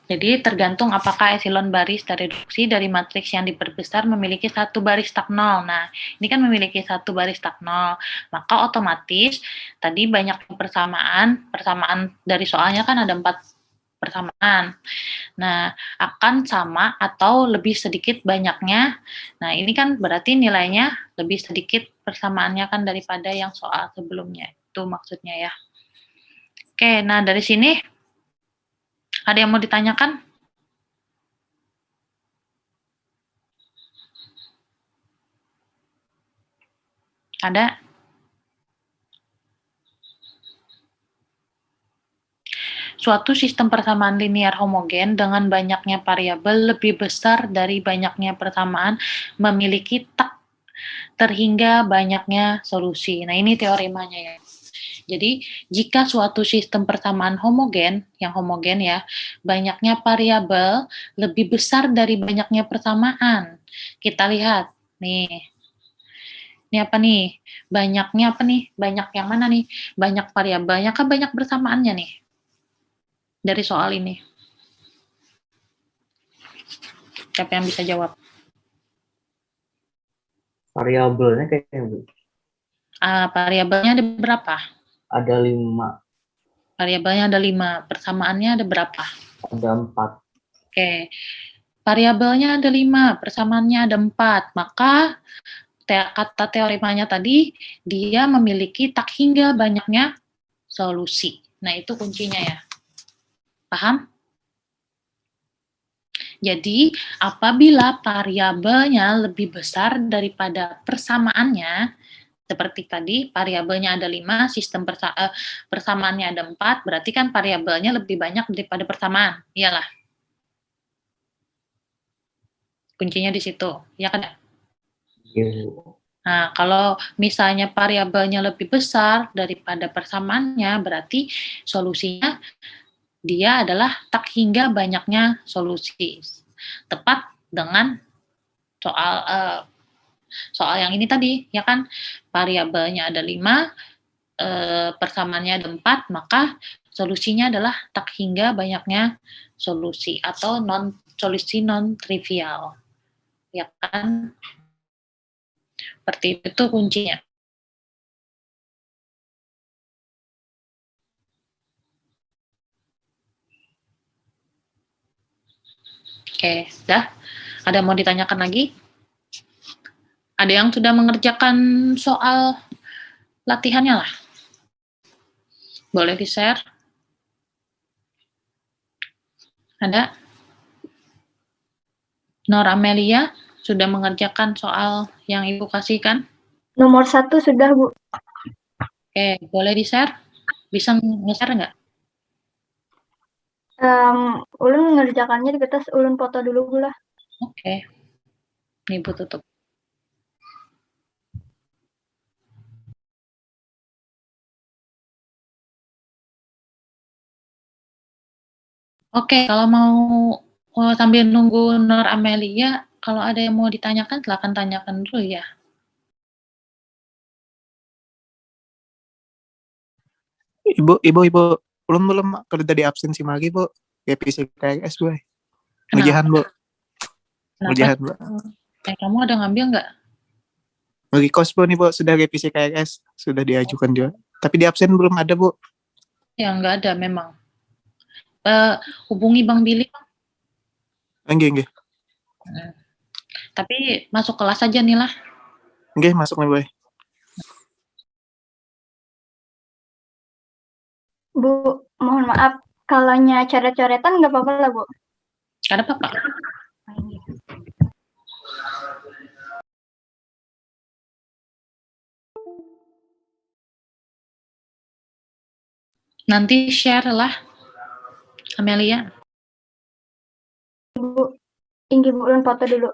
Jadi tergantung apakah eselon baris reduksi dari matriks yang diperbesar memiliki 1 baris tak nol. Nah, ini kan memiliki 1 baris tak nol, maka otomatis tadi banyak persamaan dari soalnya kan ada 4 persamaan. Nah, akan sama atau lebih sedikit banyaknya. Nah, ini kan berarti nilainya lebih sedikit persamaannya kan daripada yang soal sebelumnya. Itu maksudnya ya. Oke, nah dari sini ada yang mau ditanyakan? Ada? Suatu sistem persamaan linear homogen dengan banyaknya variabel lebih besar dari banyaknya persamaan memiliki tak terhingga banyaknya solusi. Nah, ini teoremanya ya. Jadi, jika suatu sistem persamaan homogen, yang homogen ya, banyaknya variabel lebih besar dari banyaknya persamaan. Kita lihat, nih. Ini apa nih? Banyaknya apa nih? Banyak yang mana nih? Banyak variabelnya kah banyak persamaannya nih? Dari soal ini. Siapa yang bisa jawab? Variabelnya kayaknya, Bu. Variabelnya ada berapa? Ada 5. Variabelnya ada 5. Persamaannya ada berapa? Ada 4. Oke. Variabelnya ada 5, persamaannya ada 4. Maka kata teoremanya tadi, dia memiliki tak hingga banyaknya solusi. Nah, itu kuncinya ya. Paham? Jadi, apabila variabelnya lebih besar daripada persamaannya, seperti tadi, variabelnya ada 5, sistem persamaannya ada 4, berarti kan variabelnya lebih banyak daripada persamaan. Iyalah. Kuncinya di situ. Ya kan? Iya. Nah, kalau misalnya variabelnya lebih besar daripada persamaannya, berarti solusinya dia adalah tak hingga banyaknya solusi. Tepat dengan soal yang ini tadi, ya kan? Variabelnya ada 5, persamaannya ada 4, maka solusinya adalah tak hingga banyaknya solusi atau solusi non trivial. Ya kan? Seperti itu kuncinya. Oke, dah. Ada mau ditanyakan lagi? Ada yang sudah mengerjakan soal latihannya lah? Boleh di-share? Ada? Nor Amelia sudah mengerjakan soal yang Ibu kasihkan? Nomor 1 sudah, Bu. Oke, boleh di-share? Bisa nge-share nggak? Ulun mengerjakannya di kertas, ulun foto dulu pula. Oke. Ini Ibu tutup. Oke, kalau mau sambil nunggu Nor Amelia, kalau ada yang mau ditanyakan, silakan tanyakan dulu ya. Ibu, belum kerja di absensi lagi, Bu. Kayak PCKS, Bu. Ujian, Bu. Ujian, Bu. Kamu ada ngambil nggak? Lagi kos, Bu, nih, Bu. Sudah kayak PCKS. Sudah diajukan juga. Tapi di absen belum ada, Bu. Ya, nggak ada memang. Hubungi Bang Billy. Enggak. Tapi masuk kelas aja nih lah. Enggak, masuk nih, Bu. Bu, mohon maaf, kalanya coret-coretan nggak apa-apa lah, Bu? Ada apa-apa. Nanti share lah, Amelia. Bu, Inggi Bu Ulun foto dulu.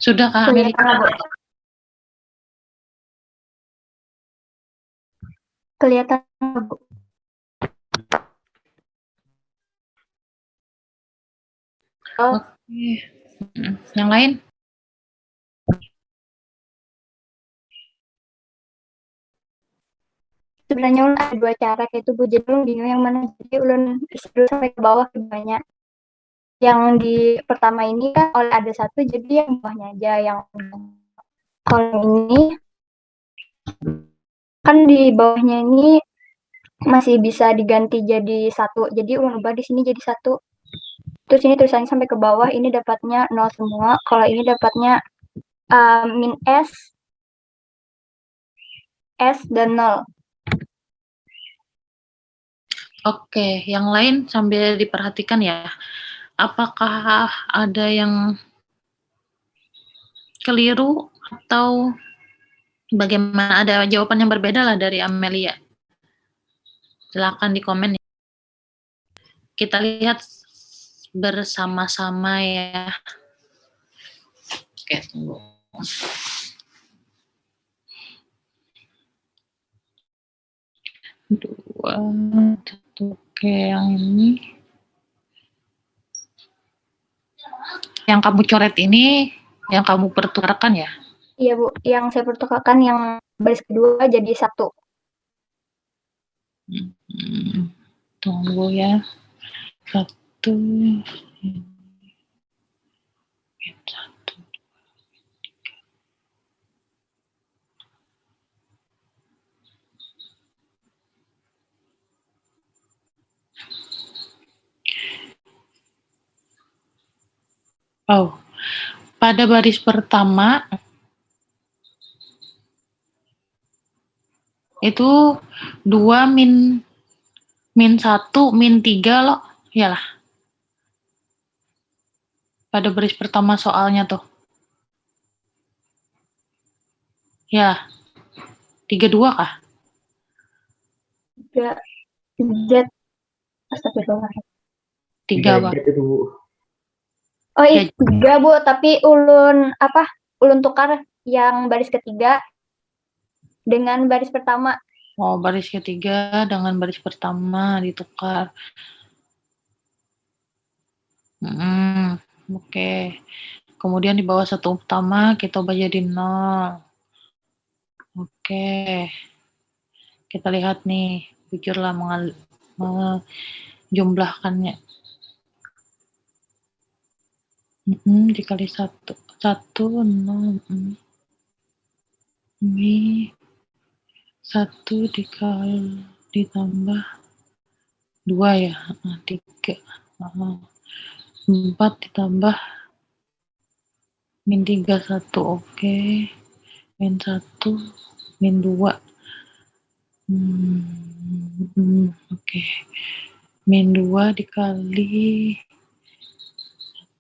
Sudah Kak Amelia? Kelihatan Bu. Kelihatan Bu. Oh, Oke. Yang lain? sebenarnya ulun ada dua cara kayak itu Bu. Jadi ulun bingung yang mana. Jadi ulun isi dulu sampai ke bawah banyak. Yang di pertama ini kan oleh ada satu, jadi yang bawahnya aja yang kalau ini kan di bawahnya ini masih bisa diganti jadi satu. Jadi ulun ubah di sini jadi satu. Terus ini tulisannya sampai ke bawah, ini dapatnya 0 semua. Kalau ini dapatnya min S dan 0. Oke, yang lain sambil diperhatikan ya. Apakah ada yang keliru atau bagaimana? Ada jawaban yang berbeda lah dari Amelia. Silakan di komen. Kita lihat bersama-sama ya. Oke, tunggu. Dua, satu. Oke, yang ini. Yang kamu coret ini, yang kamu pertukarkan ya? Iya Bu, yang saya pertukarkan yang baris kedua jadi satu. Tunggu ya. Satu. Oh, pada baris pertama itu 2 min 1 min 3 loh. Iyalah. Pada baris pertama soalnya tuh. Ya, 32 kah? 3 Z. Astagfirullah. 3 apa? itu Bu. Oh, iya, 3 Bu, tapi ulun tukar yang baris ketiga dengan baris pertama. Oh, baris ketiga dengan baris pertama ditukar. Oke. Kemudian di bawah satu utama kita ubah jadi 0. Oke. Kita lihat nih, pikirlah menjumlahkannya. Dikali 1. 1, 0. Ini 1 ditambah 2 ya. 3. 4 ditambah min 3, 1. Oke. Min 1, min 2. Oke. Min 2 dikali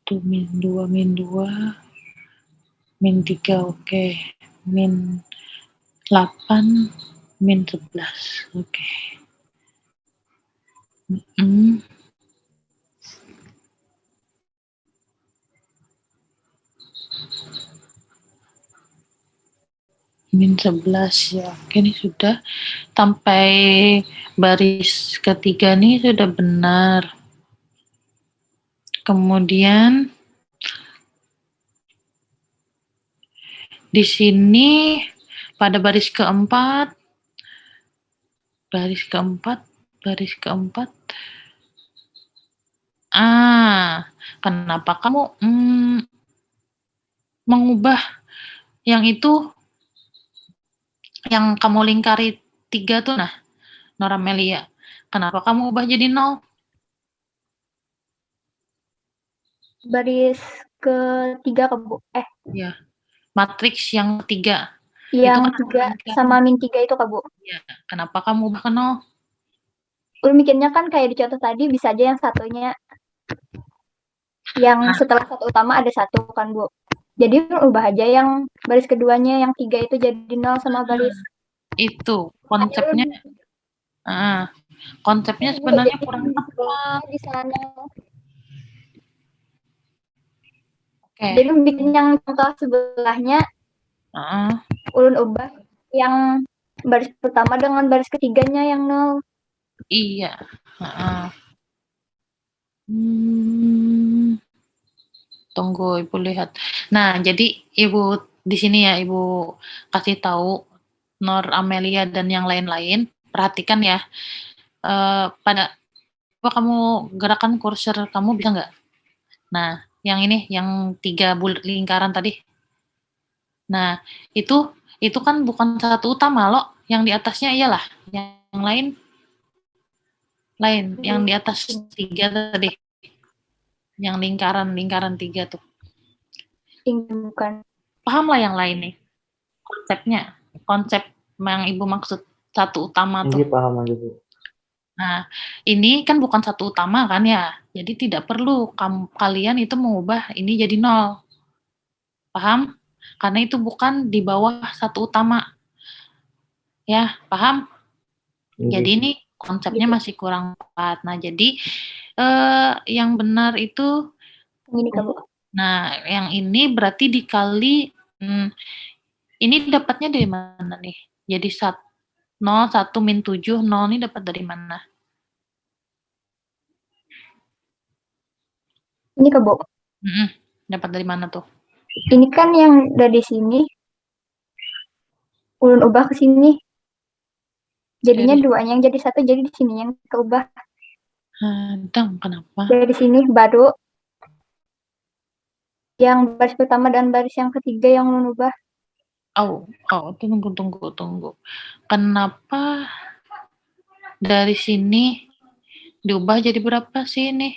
1 min 2 min 2 min 3. Oke. Min 8 min 11. Oke. Min 11 ya. Oke, ini sudah sampai baris ketiga nih sudah benar. Kemudian di sini pada baris keempat, kenapa kamu mengubah yang itu, yang kamu lingkari 3 tuh, nah, Nora Melia, kenapa kamu ubah jadi 0? Baris ketiga ke Bu. Ya, matriks yang ketiga. Yang 3 sama min 3 itu ke Bu. Ya, kenapa kamu ubah ke 0? Ulun mikirnya kan kayak di contoh tadi bisa aja yang satunya, yang setelah satu utama ada 1 kan Bu. Jadi ubah aja yang baris keduanya, yang 3 itu jadi 0 sama baris. Itu konsepnya. Konsepnya sebenarnya kurang tepat di sana. Oke. Jadi bikin yang contoh sebelahnya, ulun ubah yang baris pertama dengan baris ketiganya yang 0. Iya. Tunggu Ibu lihat. Nah, jadi Ibu di sini ya, Ibu kasih tahu Nor Amelia dan yang lain-lain, perhatikan ya. Pada kamu gerakan kursor kamu bisa nggak? Nah, yang ini, yang 3 lingkaran tadi. Nah, itu kan bukan satu utama loh. Yang di atasnya iyalah, yang lain, yang di atas 3 tadi. Yang lingkaran 3 tuh. Bukan. Paham lah yang lain nih. Konsepnya. Konsep yang Ibu maksud satu utama tuh. Ini paham aja Bu. Nah, ini kan bukan satu utama kan ya. Jadi tidak perlu kalian itu mengubah ini jadi 0. Paham? Karena itu bukan di bawah satu utama. Ya, paham? Jadi ini konsepnya masih kurang tepat. Nah, jadi yang benar itu ini kamu. Nah, yang ini berarti dikali ini dapatnya dari mana nih? Jadi 0, 1 min 7, 0 ini dapat dari mana? Ini ke Bu. Dapat dari mana tuh? Ini kan yang dari sini. Ulun ubah ke sini. Jadinya duanya yang jadi 1, jadi di sini yang keubah. Kenapa? Dari sini baru yang baris pertama dan baris yang ketiga yang ulun ubah. Tunggu. Kenapa dari sini diubah jadi berapa sih ini?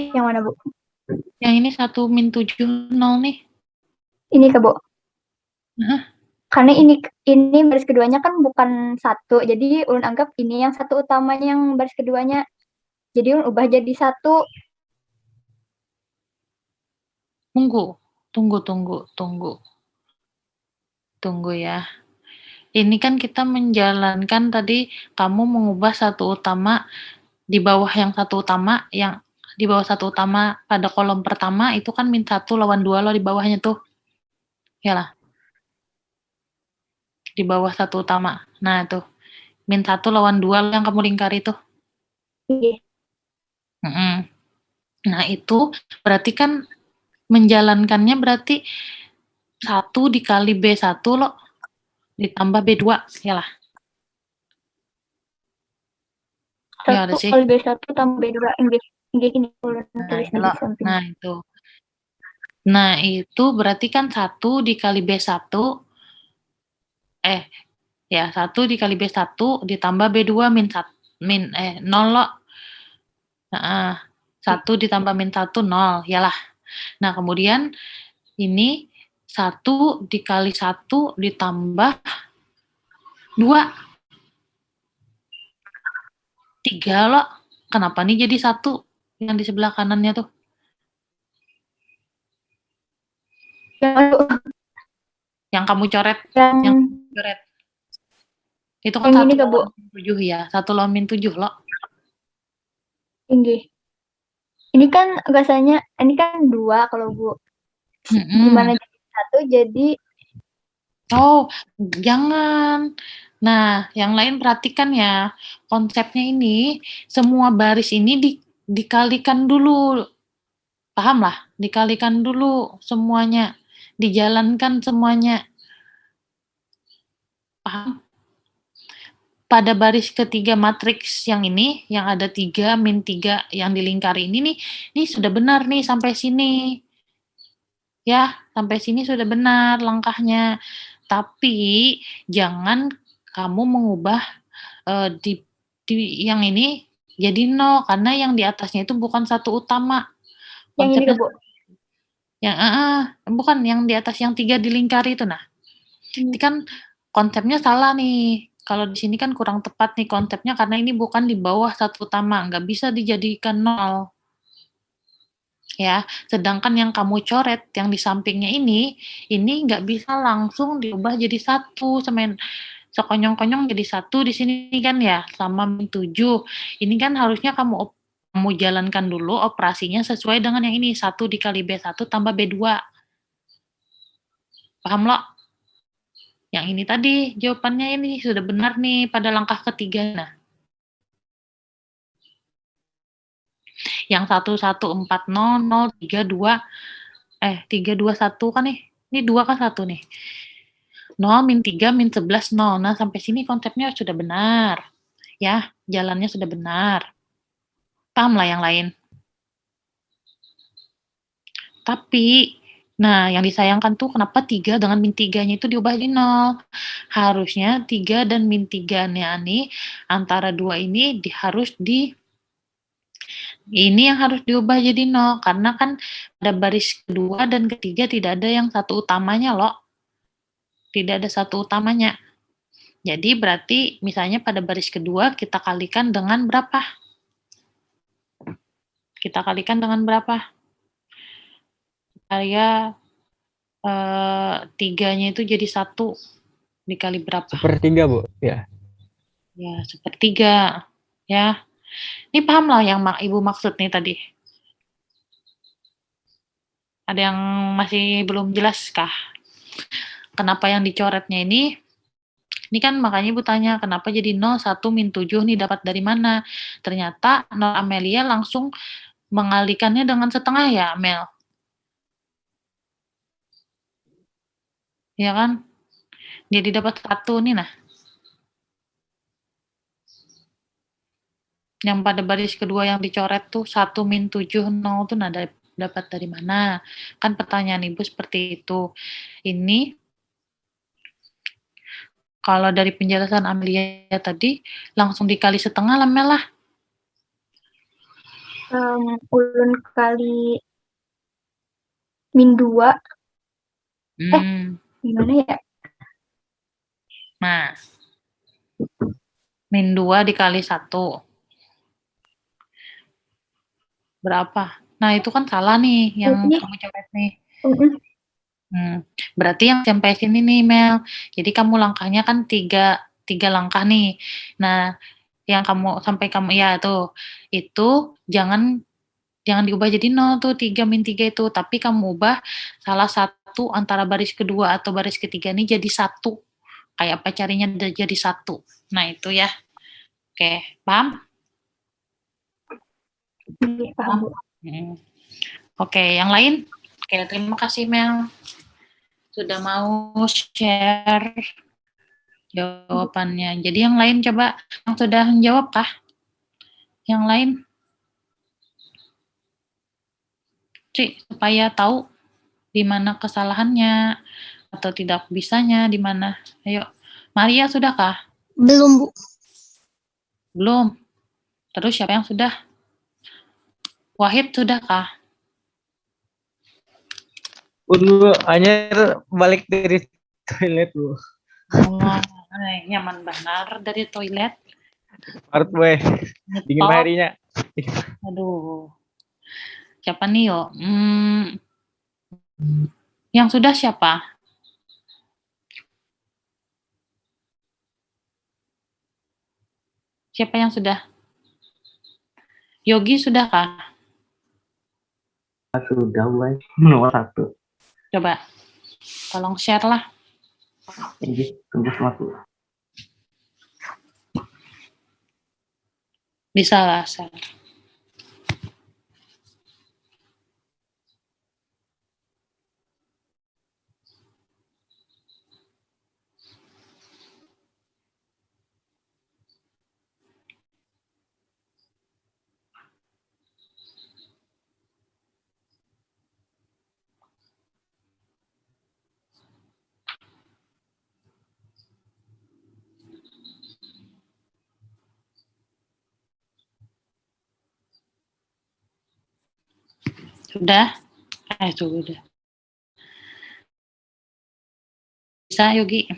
Yang mana, Bu? Yang ini 1 min 7 0 nih. Ini Kak, Bu. Hah? Karena ini baris keduanya kan bukan 1, jadi ulun anggap ini yang 1 utamanya yang baris keduanya. Jadi ulun ubah jadi 1. Tunggu ya. Ini kan kita menjalankan tadi kamu mengubah 1 utama di bawah yang 1 utama, yang di bawah 1 utama pada kolom pertama itu kan min 1 lawan 2 lo di bawahnya tuh. Iyalah. Di bawah 1 utama. Nah, tuh. Min 1 lawan 2 yang kamu lingkari tuh. Iya. Nah, itu berarti kan menjalankannya berarti 1 dikali B1 lo ditambah B2, iyalah. Ya ada 1 sih. kali B1 tambah B2. Ini ulun tulis di samping. Nah, itu. Nah, itu berarti kan 1 dikali B1 ya 1 dikali B1 ditambah B2 0 lo. Heeh. 1 ditambah min 1 0, iyalah. Nah, kemudian ini 1 dikali 1 ditambah 2. 3 lo. Kenapa nih jadi 1 yang di sebelah kanannya tuh? Yang kamu coret. Yang coret. Itu kan 1 lawan 7 ya. 1 lawan min 7 lo. Ini kan biasanya, ini kan 2 kalau Bu. Gimana jadi 1 jadi. Oh, jangan. Nah, yang lain perhatikan ya. Konsepnya ini, semua baris ini dikalikan dulu. Paham lah? Dikalikan dulu semuanya. Dijalankan semuanya. Paham? Pada baris ketiga matriks yang ini, yang ada 3, min 3 yang dilingkari ini nih, ini sudah benar nih sampai sini. Ya, sampai sini sudah benar langkahnya. Tapi jangan kamu mengubah di yang ini jadi 0 karena yang di atasnya itu bukan 1 utama. Konsepnya, Bu. Yang bukan yang di atas yang 3 dilingkari itu nah. Ini kan konsepnya salah nih. Kalau di sini kan kurang tepat nih konsepnya karena ini bukan di bawah 1 utama, nggak bisa dijadikan 0. Ya, sedangkan yang kamu coret yang di sampingnya ini nggak bisa langsung diubah jadi 1 sama sekonyong-konyong jadi 1 di sini kan ya, sama min 7. Ini kan harusnya kamu jalankan dulu operasinya sesuai dengan yang ini, 1 dikali B1 tambah B2. Paham lo? Yang ini tadi jawabannya ini sudah benar nih pada langkah ketiga. Nah, yang 1140 032 321 kan nih. Ini 2 kan 1 nih. 0 min 3 min 11 0. Nah, sampai sini konsepnya sudah benar. Ya, jalannya sudah benar. Paham lah yang lain. Tapi nah, yang disayangkan tuh kenapa 3 dengan min 3-nya itu diubah jadi 0. Harusnya 3 dan min 3-nya nih, antara 2 ini ini yang harus diubah jadi 0. Karena kan pada baris kedua dan ketiga tidak ada yang 1 utamanya loh. Tidak ada 1 utamanya. Jadi berarti misalnya pada baris kedua kita kalikan dengan berapa? Kita kalikan dengan berapa? Karya 3-nya itu jadi 1 dikali berapa? 1/3, Bu. Ya. Ya, 1/3. Ya. Ini paham lah yang Ibu maksud nih tadi. Ada yang masih belum jelas kah? Kenapa yang dicoretnya ini kan makanya Ibu tanya, kenapa jadi 0, 1, min 7 nih dapat dari mana? Ternyata Nol Amelia langsung mengalikannya dengan setengah ya, Mel? Ya kan? Jadi dapat 1 nih, nah. Yang pada baris kedua yang dicoret tuh 1 min 7 0 tuh nah dapat dari mana? Kan pertanyaan Ibu seperti itu. Ini kalau dari penjelasan Amelia tadi langsung dikali setengah lah Mel lah. ulun kali min 2. Gimana ya? Nah, min 2 dikali 1. Berapa? Nah, itu kan salah nih yang kamu coret nih. Berarti yang sampai sini nih, Mel. Jadi kamu langkahnya kan tiga langkah nih. Nah, yang kamu sampai kamu ya tuh, itu jangan diubah jadi 0 tuh 3 min 3 itu, tapi kamu ubah salah satu antara baris kedua atau baris ketiga nih jadi 1. Kayak apa carinya jadi 1. Nah, itu ya. Oke, paham? Paham. Oke, yang lain? Oke, terima kasih Mel. Sudah mau share jawabannya. Jadi yang lain coba yang sudah menjawab kah? Yang lain? Supaya tahu di mana kesalahannya atau tidak bisanya di mana. Ayo. Maria sudahkah? Belum, Bu. Belum. Terus siapa yang sudah? Wahid sudahkah? Bu, hanya balik dari toilet, Bu. Oh, nyaman benar dari toilet. Art gue. Dingin harinya. Aduh. Siapa nih yo? Yang sudah siapa? Siapa yang sudah? Yogi sudahkah? Sudah, Bu. Nomor 1. Coba. Tolong share lah. Ini tunggu sesuatu. Bisa lah share. Sudah? Sudah. Bisa, Yogi.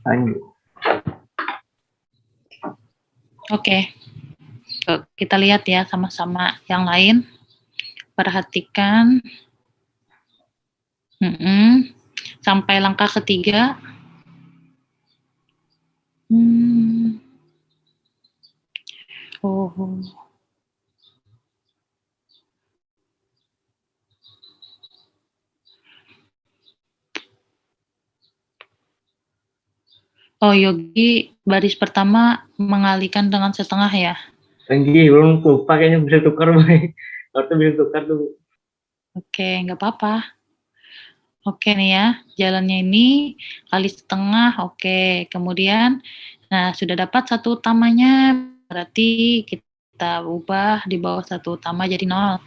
Lanjut. Oke. Kita lihat ya sama-sama yang lain. Perhatikan. Sampai langkah ketiga. Oh, Yogi baris pertama mengalihkan dengan setengah ya? Tinggi, belum lupa kayaknya bisa tukar, Boy. Harusnya bisa tukar tuh. Oke, nggak apa-apa. Oke nih ya, jalannya ini kali setengah, oke. Kemudian, nah sudah dapat satu utamanya, berarti kita ubah di bawah satu utama jadi 0.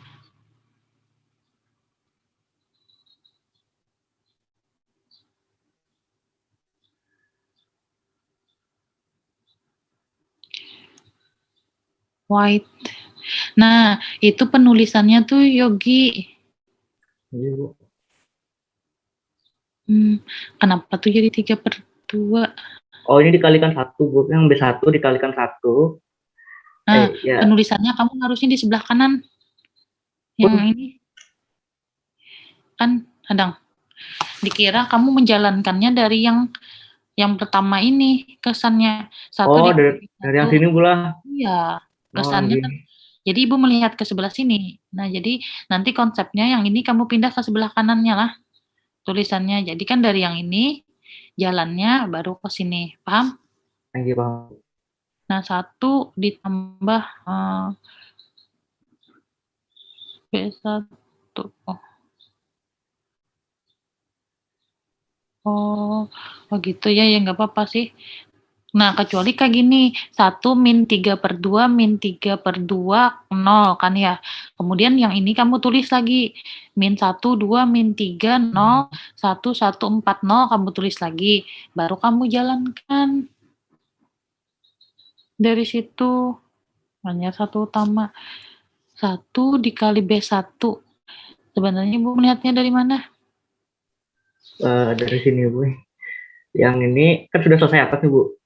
White. Nah, itu penulisannya tuh Yogi. Iya, Bu. Kenapa tuh jadi 3/2? Oh, ini dikalikan 1, Bu. Yang B1 dikalikan 1. Nah, Ya. penulisannya kamu harusnya di sebelah kanan. Yang ini. Kan, kadang. Dikira kamu menjalankannya dari yang pertama ini, kesannya. Dari yang sini pula. Iya, kesannya kan. Jadi Ibu melihat ke sebelah sini. Nah, jadi nanti konsepnya yang ini kamu pindah ke sebelah kanannya lah. Tulisannya. Jadi kan dari yang ini, jalannya baru ke sini. Paham? Paham. Nah, 1 ditambah B1. Oh gitu ya, ya nggak apa-apa sih. Nah, kecuali kayak gini, 1 min 3/2 min 3/2 0 kan ya. Kemudian yang ini kamu tulis lagi, min 1, 2, min 3, 0, 1, 1, 4, 0 kamu tulis lagi. Baru kamu jalankan. Dari situ, hanya satu utama. 1 dikali B1. Sebenarnya Ibu melihatnya dari mana? Dari sini Bu. Yang ini kan sudah selesai atas nih Bu.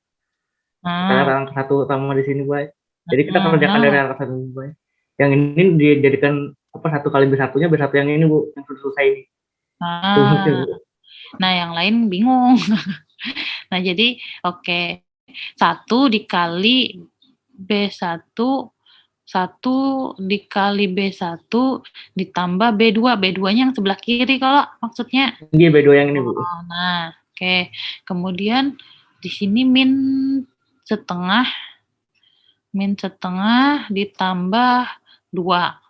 Kita Nah, angka 1 utama di sini Bu. Jadi kita kerjakan nah, dari angka 1 Bu. Yang ini dijadikan 1 kali B1-nya B1 yang ini Bu, yang sudah selesai ini. nah, nah yang lain bingung. Nah, jadi oke. 1 dikali B1, 1 dikali B1 ditambah B2. B2-nya yang sebelah kiri kalau maksudnya. Iya, B2 yang ini Bu. Nah, oke. Kemudian di sini min setengah ditambah 2.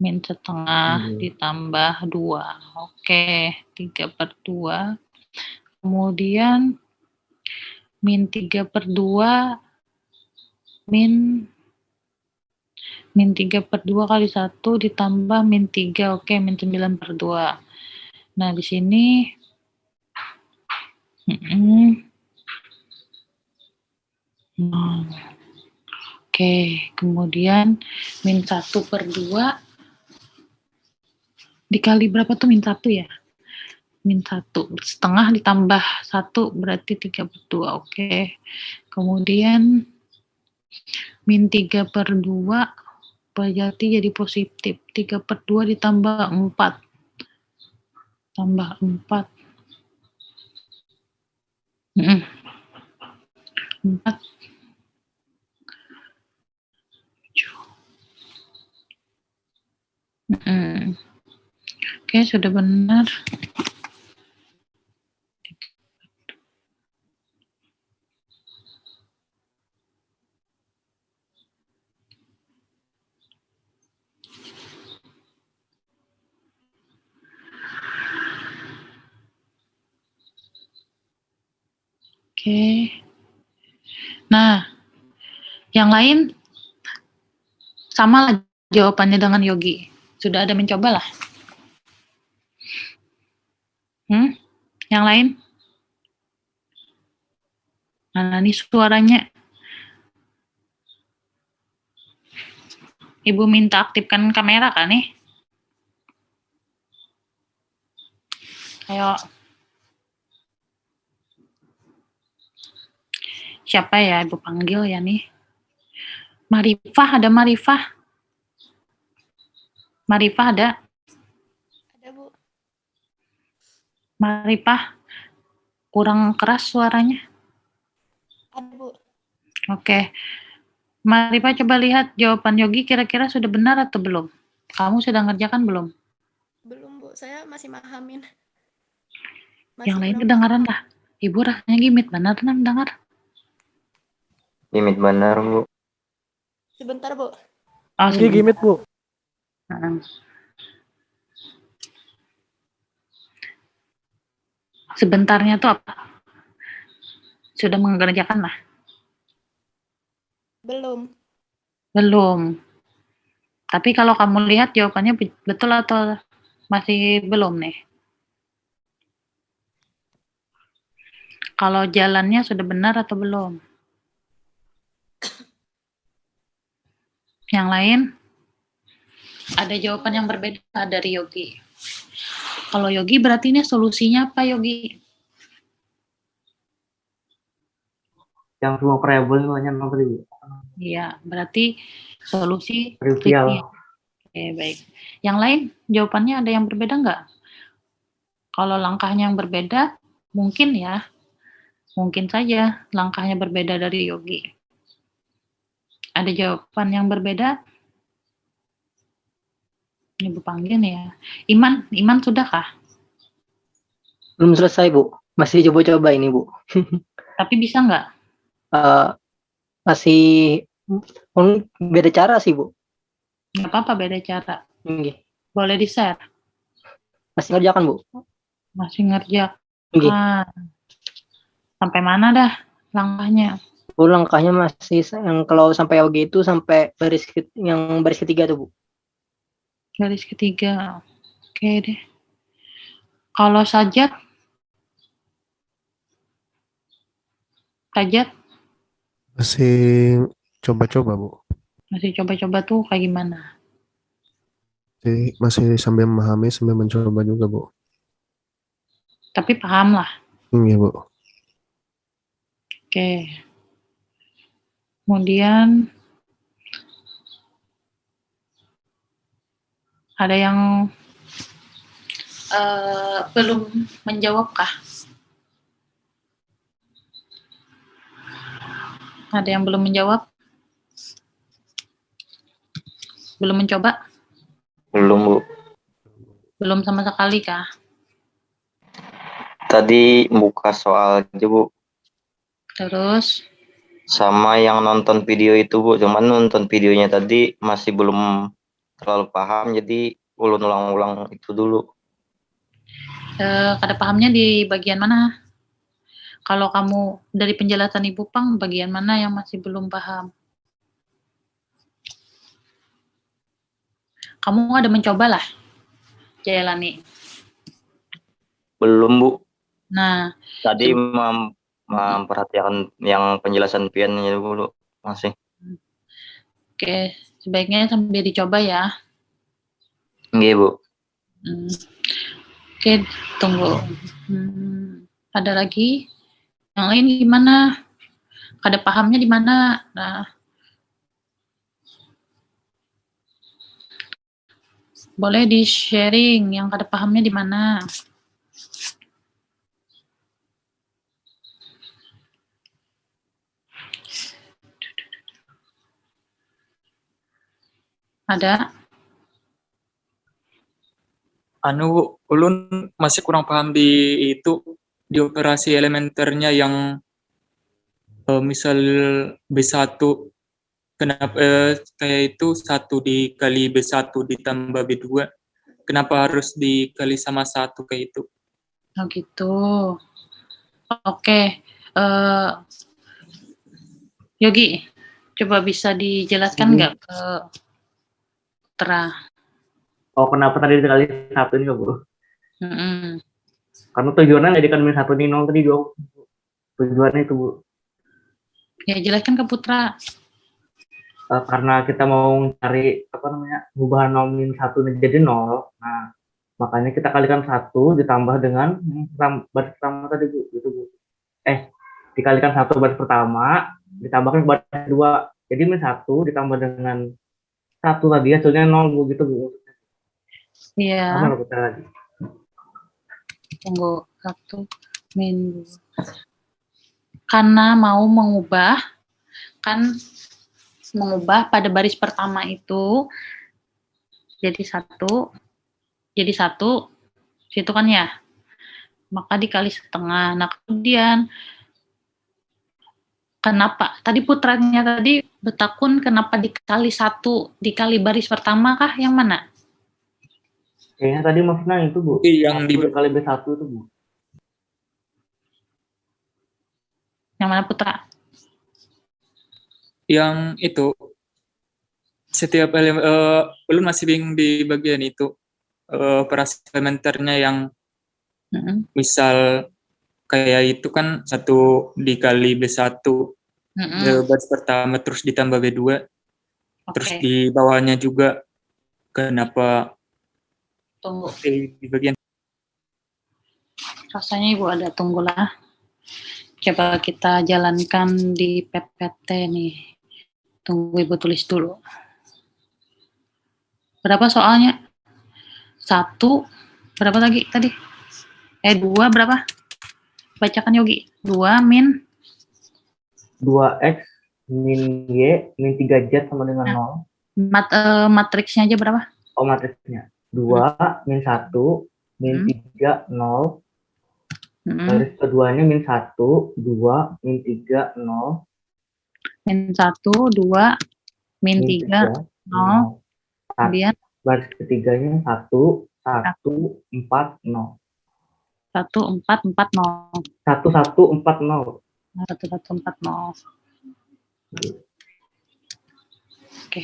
Min setengah ditambah 2. Oke, 3/2. Kemudian min 3/2 min 3/2 kali 1 ditambah min 3. Oke, min 9/2. Nah, di sini oke, kemudian min 1/2 dikali berapa tuh min 1 ya? Min 1 setengah ditambah 1 berarti 3/2. Oke. Kemudian min 3/2 berarti jadi positif. 3/2 ditambah 4. Tambah 4. 4. Oke, sudah benar. Oke. Nah, yang lain sama lah jawabannya dengan Yogi. Sudah ada mencoba lah. Yang lain? Mana nih suaranya? Ibu minta aktifkan kamera kan nih? Ayo. Siapa ya Ibu panggil ya nih? Marifah, ada Marifah? Marifah ada? Ada, Bu. Marifah, kurang keras suaranya. Ada, Bu. Oke. Marifah coba lihat jawaban Yogi kira-kira sudah benar atau belum? Kamu sudah ngerjakan belum? Belum, Bu. Saya masih mahamin. Yang lain kedengaran lah. Ibu rasanya gimit benar tenang dengar. Gimit benar, Bu. Sebentar, Bu. Oh, Ini gimit, Bu. Sebentarnya tuh apa? Sudah mengerjakan lah? Belum. Belum. Tapi kalau kamu lihat jawabannya betul atau masih belum nih? Kalau jalannya sudah benar atau belum? Yang lain? Ada jawaban yang berbeda dari Yogi. Kalau Yogi berarti ini solusinya apa Yogi? Yang semua variabel semuanya 0 tadi. Iya, berarti solusi trivial. Oke, baik. Yang lain jawabannya ada yang berbeda nggak? Kalau langkahnya yang berbeda, mungkin ya. Mungkin saja langkahnya berbeda dari Yogi. Ada jawaban yang berbeda? Ibu panggil ya. Iman sudahkah? Belum selesai, Bu. Masih coba-coba ini, Bu. Tapi bisa nggak? Masih beda cara sih, Bu. Nggak apa-apa, beda cara. Boleh di-share? Masih ngerjakan, Bu. Masih ngerjakan. Sampai mana dah langkahnya. Bu, langkahnya masih yang kalau sampai OG itu sampai yang baris ketiga tuh, Bu. Garis ketiga. Oke deh. Kalau sajak? Sajak? Masih coba-coba, Bu. Masih coba-coba tuh kayak gimana? Jadi masih sambil memahami, sambil mencoba juga, Bu. Tapi paham lah. Iya, Bu. Oke. Kemudian ada yang belum menjawab kah? Ada yang belum menjawab? Belum mencoba? Belum, Bu. Belum sama sekali kah? Tadi buka soal aja, Bu. Terus? Sama yang nonton video itu, Bu. Cuman nonton videonya tadi masih belum terlalu paham, jadi ulang-ulang itu dulu. Kada pahamnya di bagian mana? Kalau kamu dari penjelasan Ibu Pang, bagian mana yang masih belum paham? Kamu ada mencoba lah, Jailani. Belum, Bu. Nah, Tadi memperhatikan yang penjelasan piannya dulu masih. Oke, sebaiknya sambil dicoba ya. Iya, Bu. Oke, tunggu. Ada lagi? Yang lain gimana? Kada pahamnya di mana? Nah, boleh di-sharing yang kada pahamnya di mana? Ada? Anu, ulun masih kurang paham di operasi elementernya yang misal B1 kenapa kayak itu 1 dikali B1 ditambah B2 kenapa harus dikali sama 1 kayak itu? Oh gitu. Oke. Yogi, coba bisa dijelaskan nggak ke Putra? Oh, kenapa tadi dikali 1 nih, Bu? Karena tujuannya jadikan min 1 ini 0 tadi, Bu. Tujuannya itu, Bu. Ya, jelaskan ke Putra. Karena kita mau cari ngubah 0 min 1 jadi 0. Nah, makanya kita kalikan 1 ditambah dengan baris pertama tadi, Bu. Gitu, Bu. Dikalikan 1 baris pertama ditambahkan baris kedua. Jadi min 1 ditambah dengan 1 tadi hasilnya 0, Bu, gitu, Bu. Iya. Mana Putra lagi? Tunggu, 1 min 2. Karena mau mengubah pada baris pertama itu jadi 1 situ kan ya, maka dikali setengah. Nah kemudian kenapa tadi putranya tadi betakun kenapa dikali 1 dikali baris pertama kah, yang mana? Kayaknya tadi maksudnya itu, Bu. Yang dikali B1 itu, Bu. Yang mana, Putra? Yang itu setiap belum masih bingung di bagian itu operasi elementernya yang misal kayak itu kan 1 dikali B1 baris pertama terus ditambah B2 terus di bawahnya juga kenapa di bagian rasanya Ibu ada tunggulah. Coba kita jalankan di PPT nih. Tunggu Ibu tulis dulu. Berapa soalnya? 1, berapa lagi tadi? 2 berapa? Bacakan Yogi. 2 min 2x min y min 3z sama dengan 0. Matriksnya aja berapa? Oh, matriksnya. 2 min 1 min 3 0. Baris keduanya min 1 2 min 3 0. Min 1 2 min 3 0. Kemudian baris ketiganya 1 1 4 0. 1 4 4 0. 1 1 4 0. 1140. Oke.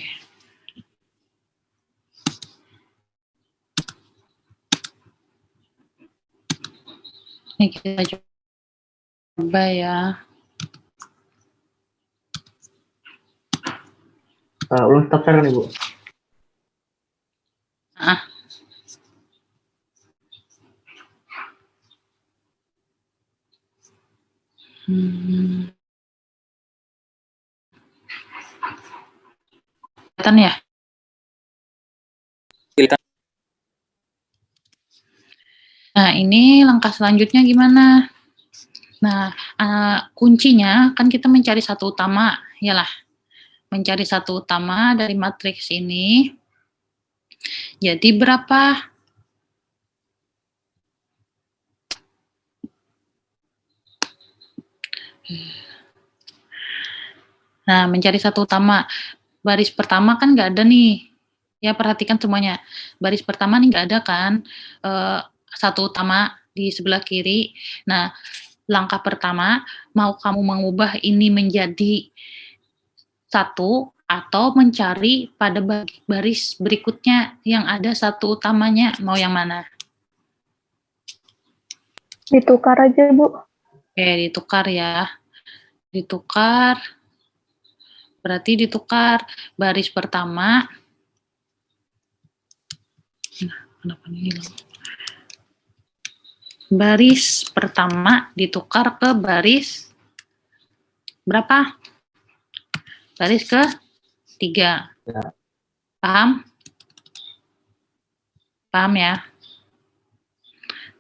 Ini kita coba ya. Ulun stop share kan Ibu? Kelihatan ya? Nah, ini langkah selanjutnya gimana? Nah, kuncinya kan kita mencari satu utama, yalah. Mencari satu utama dari matriks ini. Jadi berapa? Nah, mencari satu utama. Baris pertama kan nggak ada nih. Ya, perhatikan semuanya. Baris pertama nih nggak ada kan. Satu utama di sebelah kiri. Nah, langkah pertama, mau kamu mengubah ini menjadi satu atau mencari pada baris berikutnya yang ada satu utamanya, mau yang mana? Ditukar aja, Bu. Oke, ditukar ya. Ditukar. Berarti ditukar baris pertama. Nah, kenapa ini hilang? Baris pertama ditukar ke baris berapa? Baris ke 3. Ya. Paham? Paham ya?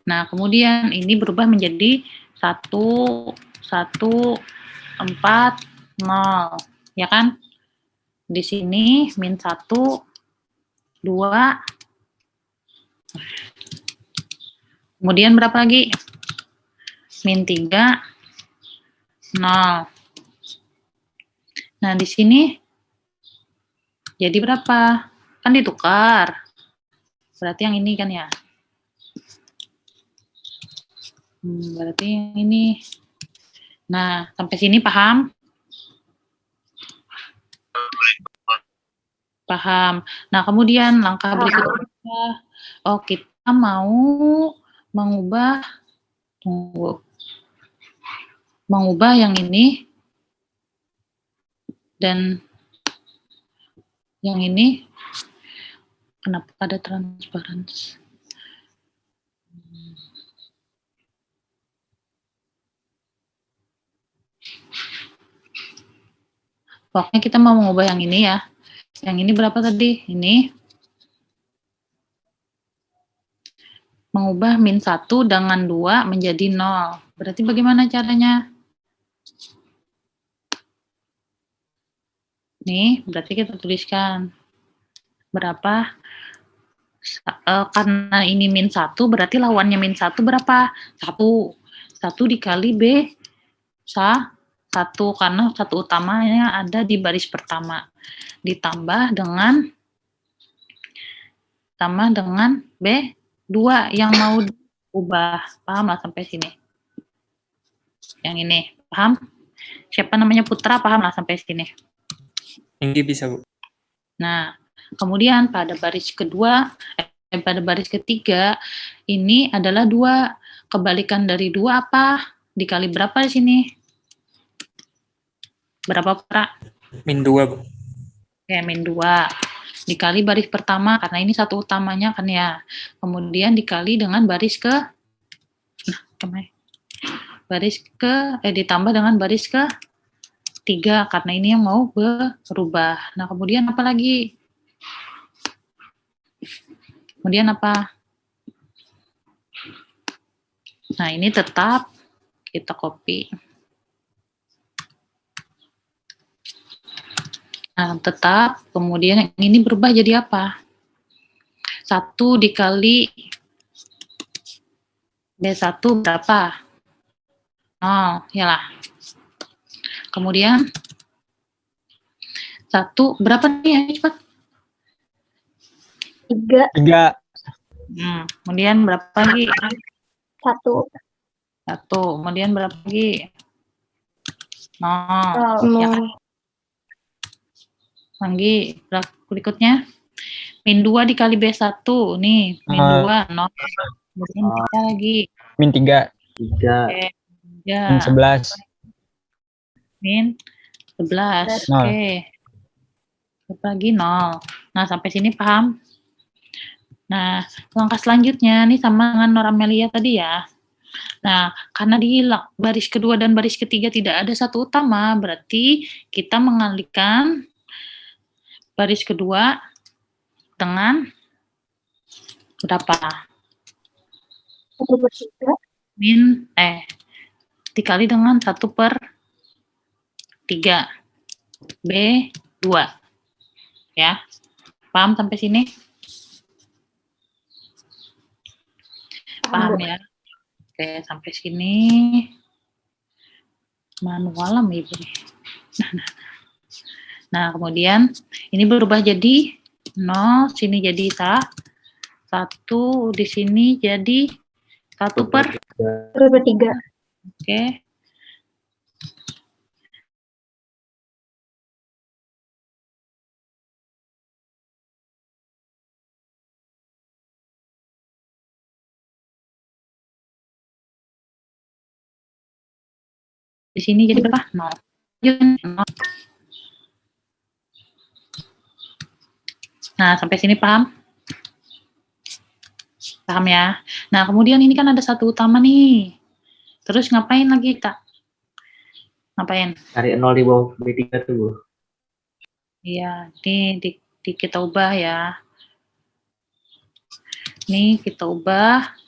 Nah, kemudian ini berubah menjadi 1, 1, 4, 0. Ya kan? Di sini min 1, 2. Kemudian berapa lagi? Min 3, 0. Nah, di sini jadi berapa? Kan ditukar. Berarti yang ini kan ya? Berarti yang ini. Nah, sampai sini paham? Paham. Nah, kemudian langkah berikutnya, kita mau mengubah yang ini dan yang ini. Kenapa ada transparansi? Pokoknya kita mau mengubah yang ini ya. Yang ini berapa tadi? Ini. Mengubah min 1 dengan 2 menjadi 0. Berarti bagaimana caranya? Nih, berarti kita tuliskan. Berapa? Karena ini min 1, berarti lawannya min 1 berapa? 1. 1 dikali B. 1, karena satu utamanya ada di baris pertama. Ditambah dengan B2 yang mau diubah. Paham lah sampai sini? Yang ini, paham? Siapa namanya Putra, paham lah sampai sini? Ini bisa, Bu. Nah, kemudian pada baris kedua, pada baris ketiga, ini adalah 2. Kebalikan dari 2 apa? Dikali berapa di sini? Berapa, Putra? Min 2, Bu. Oke, min 2. Dikali baris pertama, karena ini satu utamanya kan ya. Kemudian dikali dengan baris ke, ditambah dengan baris ke 3, karena ini yang mau berubah. Nah, kemudian apa lagi? Kemudian apa? Nah, ini tetap kita copy. Nah, tetap, kemudian ini berubah jadi apa? 1 dikali B1 berapa? 0, yalah. Kemudian 1, berapa nih ya, cepat? 3. Kemudian berapa lagi? 1. 1, kemudian berapa lagi? Nol. Ya kan? Lagi berikutnya. Min 2 dikali B1. Nih, min 2, 0. Kemudian kita lagi. Min 3. Oke. Min 11. Min 11. Oke. Lagi 0. Nah, sampai sini paham? Nah, langkah selanjutnya nih sama dengan Nor Amelia tadi ya. Nah, karena di baris kedua dan baris ketiga tidak ada satu utama, berarti kita mengalihkan baris kedua dengan berapa? Dikali dengan 1/3. B2. Ya. Paham sampai sini? Paham ya? Oke, sampai sini. Manual Ibu. Nah, kemudian ini berubah jadi 0, sini jadi 1, di sini jadi 1/3. Oke. Di sini jadi berapa? 0. Nah, sampai sini paham? Paham ya? Nah, kemudian ini kan ada satu utama nih. Terus ngapain lagi, Kak? Ngapain? Cari 0 di bawah B3 tuh, Bu. Iya, ini kita ubah ya. Nih, kita ubah.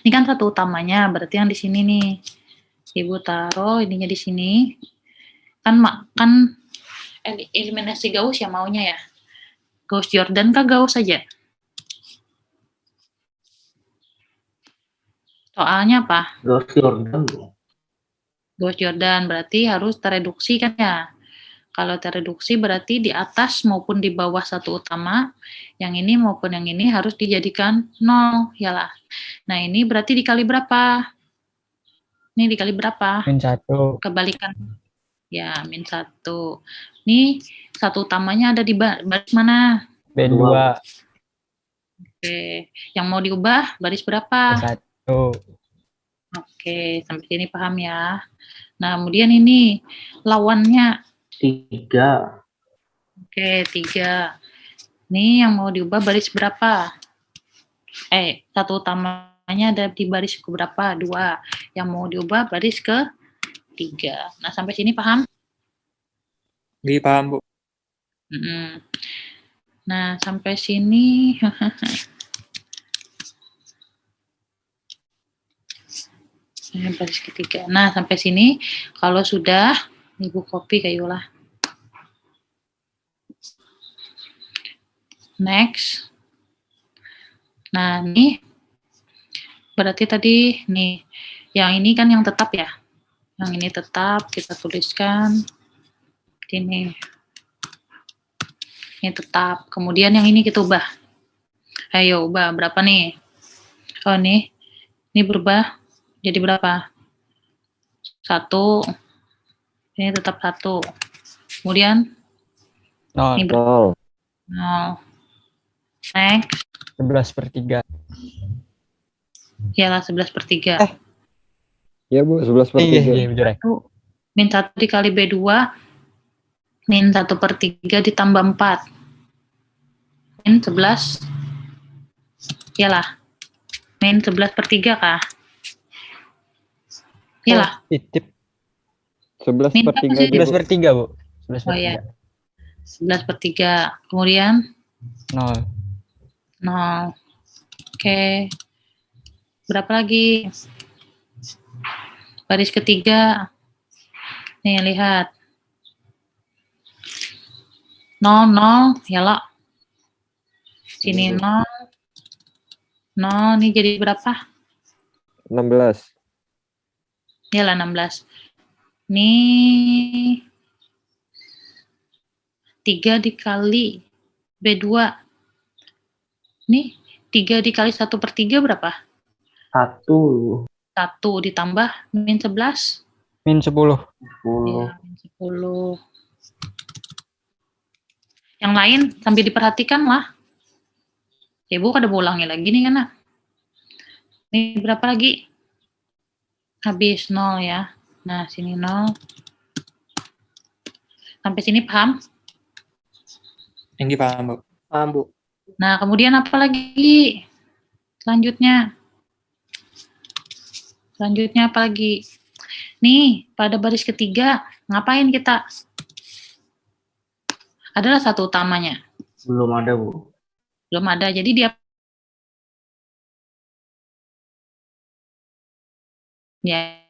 Ini kan satu utamanya, berarti yang di sini nih. Ibu taruh ininya di sini. Kan eliminasi Gauss ya maunya ya. Gauss Jordan kah Gauss saja? Soalnya apa? Gauss Jordan, Bu. Gauss Jordan berarti harus tereduksi kan ya. Kalau tereduksi berarti di atas maupun di bawah satu utama, yang ini maupun yang ini harus dijadikan 0, yalah. Nah, ini berarti dikali berapa? Ini dikali berapa? Min 1. Kebalikan. Ya, min 1. Ini satu utamanya ada di baris mana? B2. Oke. Yang mau diubah baris berapa? B1. Oke, sampai sini paham ya. Nah, kemudian ini lawannya 3. Oke, 3. Ini yang mau diubah baris berapa? Satu utamanya ada di baris ke berapa? 2. Yang mau diubah baris ke 3. Nah, sampai sini paham? Iya, paham, Bu. Nah, sampai sini. Baris ketiga. Nah, sampai sini kalau sudah Ibu copy kayulah. Next. Nah, ini berarti tadi nih, yang ini kan yang tetap ya. Yang ini tetap kita tuliskan ini. Ini tetap. Kemudian yang ini kita ubah. Ayo ubah berapa nih? Oh, nih. Ini berubah jadi berapa? 1. Ini tetap 1. Kemudian 0. Ini 0. Next. 11/3. Iyalah 11/3. Iya, Bu, 11/3. Iya, bener. Min 1 dikali B2, min 1/3 ditambah 4. Min 11. Iyalah. Min 11/3 kah? Iyalah. Titip. 11/3 aja, Bu. 11/3, Bu. 11/3. Oh ya. 11/3. Kemudian 0. 0. Oke. Berapa lagi? Baris ketiga. Nih, lihat. 0, 0. Yalah. Sini 0. 0. Ini jadi berapa? 16. Yalah, 16. Nih. 3 dikali B2. Nih, 3 dikali 1/3 berapa? 1. 1 ditambah min 11. min 10. Ya, min 10. Yang lain sambil diperhatikan lah. Ibu kada ulangnya lagi nih kan. Ini berapa lagi? Habis 0 ya. Nah, sini 0. Sampai sini paham? Yang paham, Bu. Paham, Bu. Nah, kemudian apa lagi? Selanjutnya apa lagi? Nih, pada baris ketiga, ngapain kita? Adalah satu utamanya. Belum ada, Bu. Belum ada. Jadi dia ya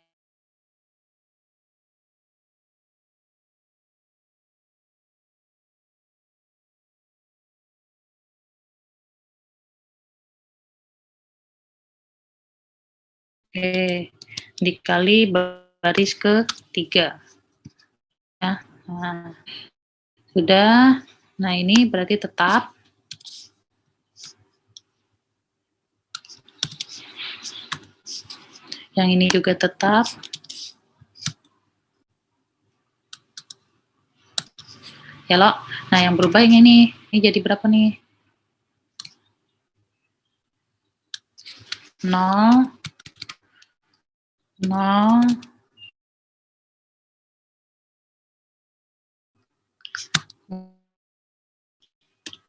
Oke, dikali baris ketiga. Ya, nah, sudah. Nah, ini berarti tetap. Yang ini juga tetap. Ya loh. Nah, yang berubah yang ini. Ini jadi berapa nih? 0. 0.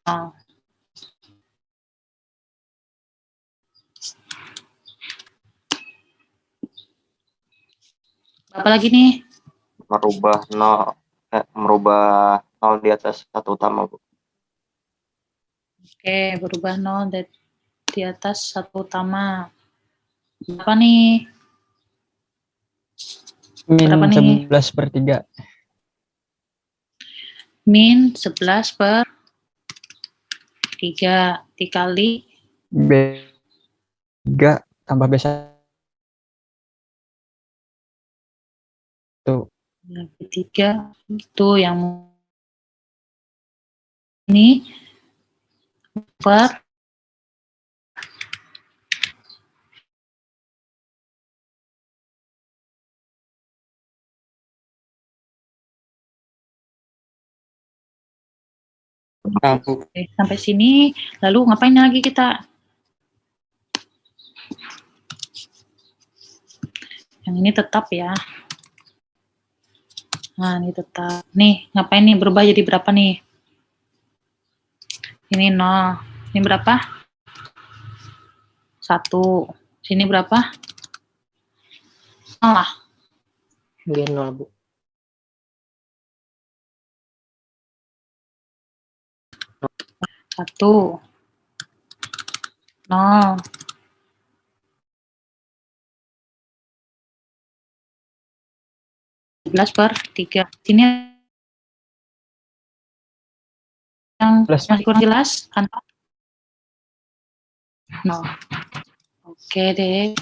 Oh. Apa lagi nih? Merubah 0 di atas satu utama, Bu. Oke, berubah 0 di atas satu utama. Berapa nih? Min Berapa nih? 11/3. Min 11/3 dikali B3 tambah B1. B3 itu yang ini per Oke, sampai sini, lalu ngapain lagi kita? Yang ini tetap ya. Nah, ini tetap. Nih, ngapain nih? Berubah jadi berapa nih? Ini 0. Ini berapa? 1. Sini berapa? 0 lah. Dia 0, Bu. 1. 0. Per 3. Sini yang masih kurang jelas kan? 0. Oke deh.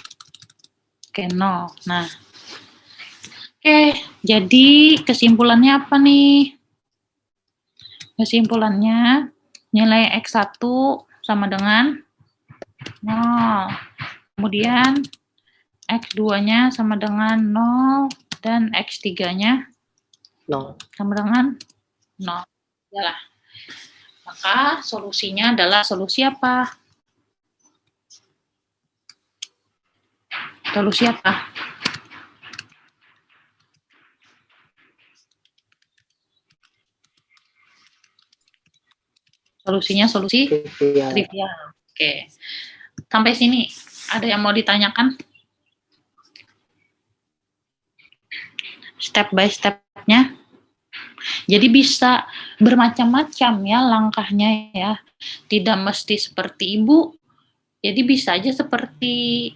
Oke, 0. Nah. Oke, jadi kesimpulannya apa nih? Kesimpulannya nilai X1 sama dengan 0. Kemudian X2-nya sama dengan 0 dan X3-nya 0. sama dengan 0. Yalah. Maka solusinya adalah solusi apa? Solusi apa? Solusinya solusi trivial. Oke. Sampai sini ada yang mau ditanyakan? Step by step-nya. Jadi bisa bermacam-macam ya langkahnya ya. Tidak mesti seperti Ibu. Jadi bisa aja seperti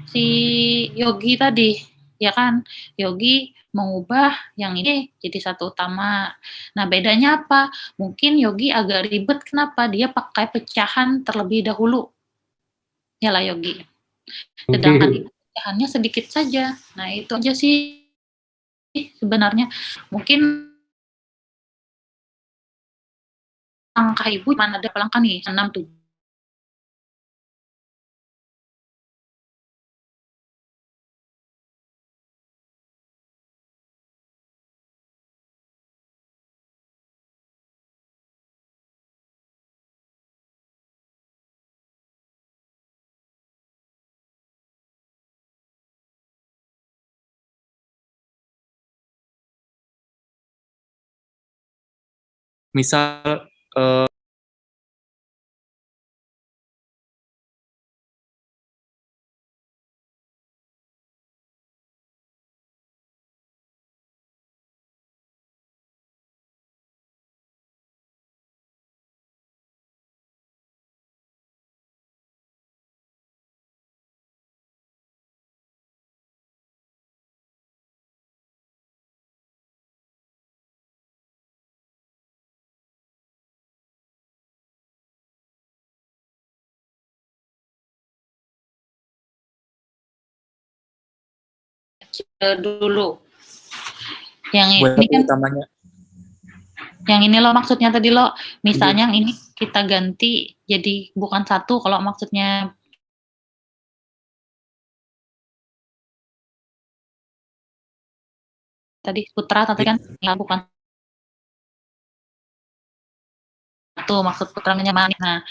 si Yogi tadi, ya kan? Yogi mengubah yang ini jadi satu utama. Nah, bedanya apa? Mungkin Yogi agak ribet, kenapa? Dia pakai pecahan terlebih dahulu. Ya lah Yogi. Sedangkan pecahannya sedikit saja. Nah, itu aja sih sebenarnya. Mungkin langkah Ibu mana ada langkah nih? 6, 7. misal dulu. Yang buat ini kan utamanya. yang ini lo maksudnya tadi lo, misalnya yang ini kita ganti jadi bukan satu kalau maksudnya tadi putra tadi kan ya bukan satu maksud putranya mana. Nah,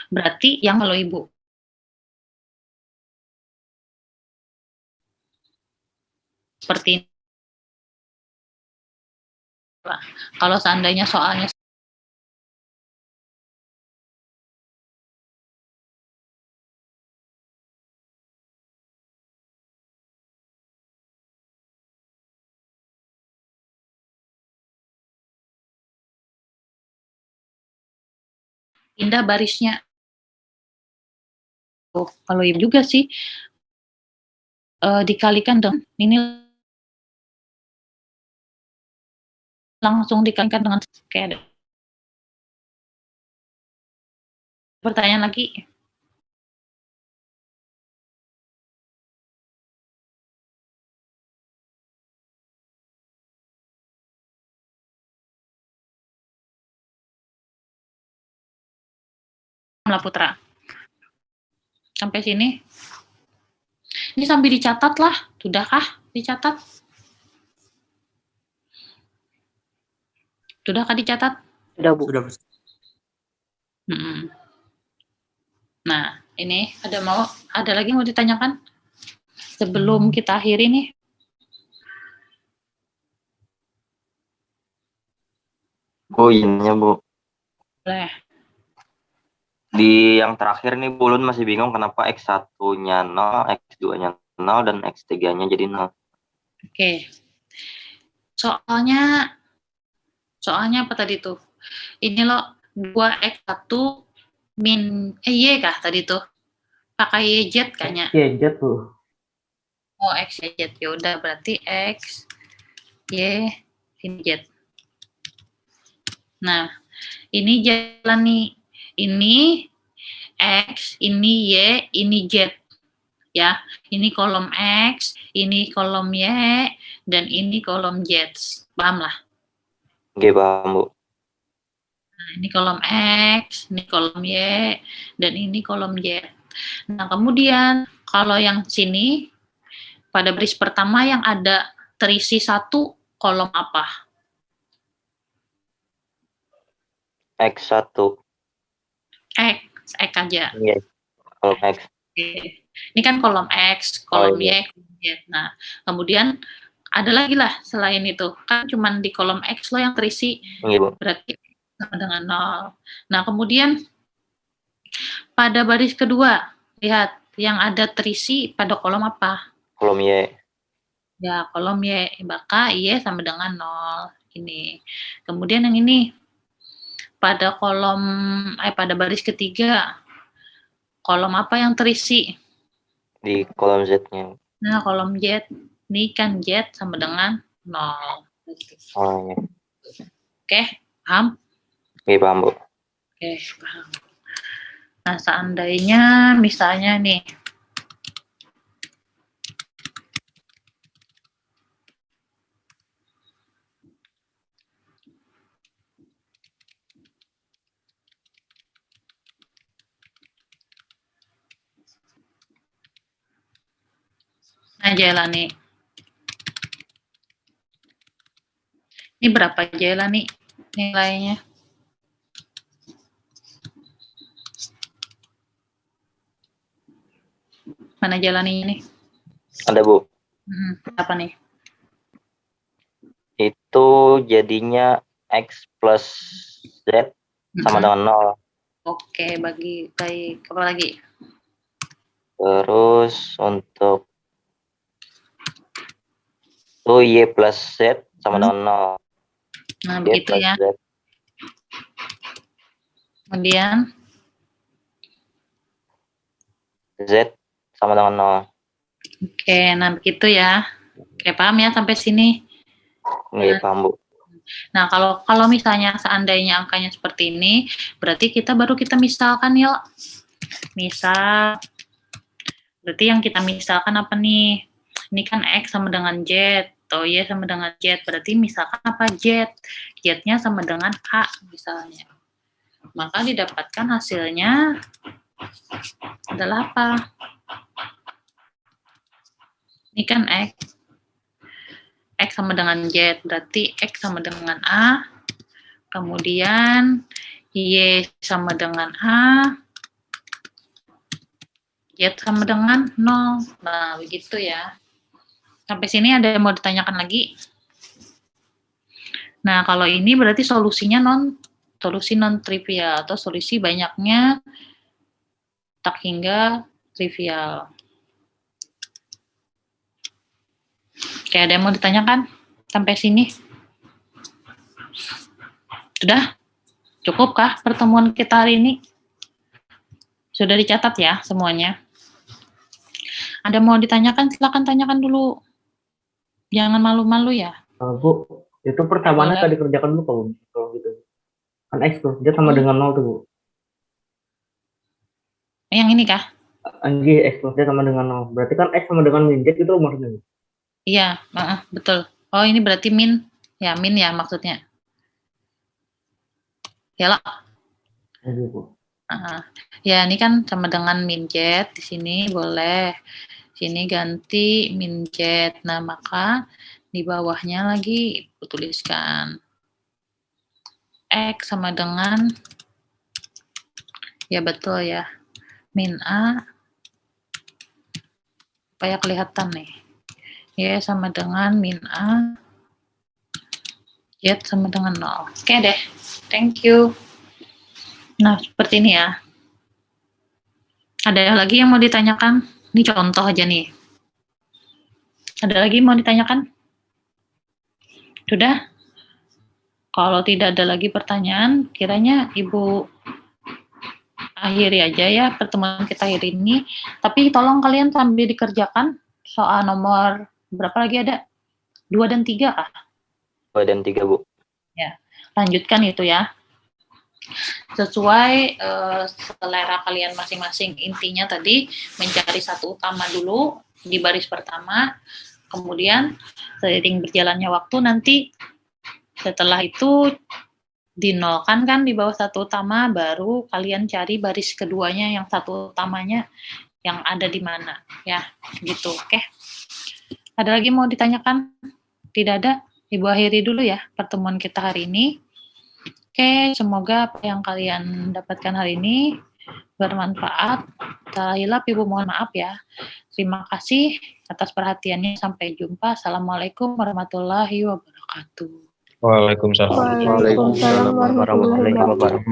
berarti yang kalau ibu seperti ini. Kalau seandainya soalnya pindah barisnya. Oh, kalau ibu juga sih dikalikan dengan ini langsung dikalikan dengan kayak ada pertanyaan lagi. Lah Putra. Sampai sini. Ini sambil dicatat lah. Sudahkah dicatat? Sudahkah dicatat? Sudah, Bu. Sudah. Nah, ini ada lagi mau ditanyakan? Sebelum kita akhiri nih. Oh iya Bu. Boleh. Di yang terakhir nih Bu, Ulun masih bingung kenapa X1-nya 0, X2-nya 0, dan X3-nya jadi 0. Oke. Soalnya apa tadi tuh? Ini lo 2X1 min Y kah tadi tuh? Pakai YZ kayaknya. YZ tuh. Oh, X, Y, Z. Ya udah berarti X, Y, ini Z. Nah, ini jalan nih. Ini X, ini Y, ini Z. Ya, ini kolom X, ini kolom Y, dan ini kolom Z. Paham lah? Oke, paham Bu. Nah, ini kolom X, ini kolom Y, dan ini kolom Z. Nah, kemudian kalau yang sini, pada baris pertama yang ada terisi satu, kolom apa? X1. X aja. Iya, kolom X. Oke. Ini kan kolom X, kolom Y, kolom Z. Nah, kemudian ada lagi lah selain itu. Kan cuma di kolom X lo yang terisi, berarti sama dengan 0. Nah, kemudian pada baris kedua, lihat yang ada terisi pada kolom apa? Kolom Y. Ya, kolom Y. Maka Y sama dengan 0. Ini. Kemudian yang ini, pada baris ketiga, kolom apa yang terisi? Di kolom Z-nya. Nah, kolom Z. Ini kan Z sama dengan 0. Oh, iya. Oke, paham? Oke, paham Bu. Oke, paham. Nah, seandainya misalnya nih, jalan nih. Ini berapa jalan nih nilainya? Mana jalaninya nih? Ada, Bu. Apa nih? Itu jadinya X plus Z sama dengan 0. Oke, baik. Apa lagi? Terus untuk itu Y plus Z sama dengan 0. Nah, Y begitu plus ya. Z. Kemudian Z sama dengan 0. oke, nah begitu ya. Oke, paham ya sampai sini? Iya, paham, Bu. Nah, kalau misalnya seandainya angkanya seperti ini, berarti baru kita misalkan yuk. Misal, berarti yang kita misalkan apa nih? Ini kan X sama dengan Z, atau Y sama dengan Z, berarti misalkan apa Z? Z-nya sama dengan A misalnya. Maka didapatkan hasilnya adalah apa? Ini kan X sama dengan Z, berarti X sama dengan A, kemudian Y sama dengan A, Z sama dengan 0. Nah, begitu ya. Sampai sini ada yang mau ditanyakan lagi? Nah, kalau ini berarti solusinya solusi non-trivial, atau solusi banyaknya tak hingga trivial. Oke, ada yang mau ditanyakan sampai sini? Sudah? Cukupkah pertemuan kita hari ini? Sudah dicatat ya semuanya? Ada mau ditanyakan? Silakan tanyakan dulu. Jangan malu-malu ya. Bu, itu pertamanya tadi kerjakan dulu kalau gitu. Kan X tuh, dia sama dengan 0 tuh, Bu. Yang ini kah? Anjir, X plus dia sama dengan 0. Berarti kan X sama dengan min Z itu maksudnya. Iya, betul. Oh, ini berarti min ya maksudnya. Ya lah. Ya, ini kan sama dengan min Z di sini boleh. Sini ganti min Z. Nah, maka di bawahnya lagi tuliskan X sama dengan, ya betul ya, min A, supaya kelihatan nih. Y sama dengan min A, Z sama dengan 0. Oke deh, thank you. Nah, seperti ini ya. Ada lagi yang mau ditanyakan? Ini contoh aja nih. Ada lagi yang mau ditanyakan? Sudah? Kalau tidak ada lagi pertanyaan, kiranya Ibu akhiri aja ya pertemuan kita hari ini. Tapi tolong kalian sambil dikerjakan soal nomor berapa lagi ada? 2 dan 3 kah? 2 dan 3, Bu. Ya, lanjutkan itu ya. Sesuai selera kalian masing-masing. Intinya tadi mencari satu utama dulu di baris pertama, kemudian seiring berjalannya waktu nanti setelah itu dinolkan kan di bawah satu utama, baru kalian cari baris keduanya yang satu utamanya yang ada di mana ya, gitu. Oke. Ada lagi mau ditanyakan? Tidak ada? Ibu akhiri dulu ya pertemuan kita hari ini. Oke, semoga apa yang kalian dapatkan hari ini bermanfaat. Salah hilap, Ibu mohon maaf ya. Terima kasih atas perhatiannya. Sampai jumpa. Assalamualaikum warahmatullahi wabarakatuh. Waalaikumsalam. Waalaikumsalam warahmatullahi wabarakatuh.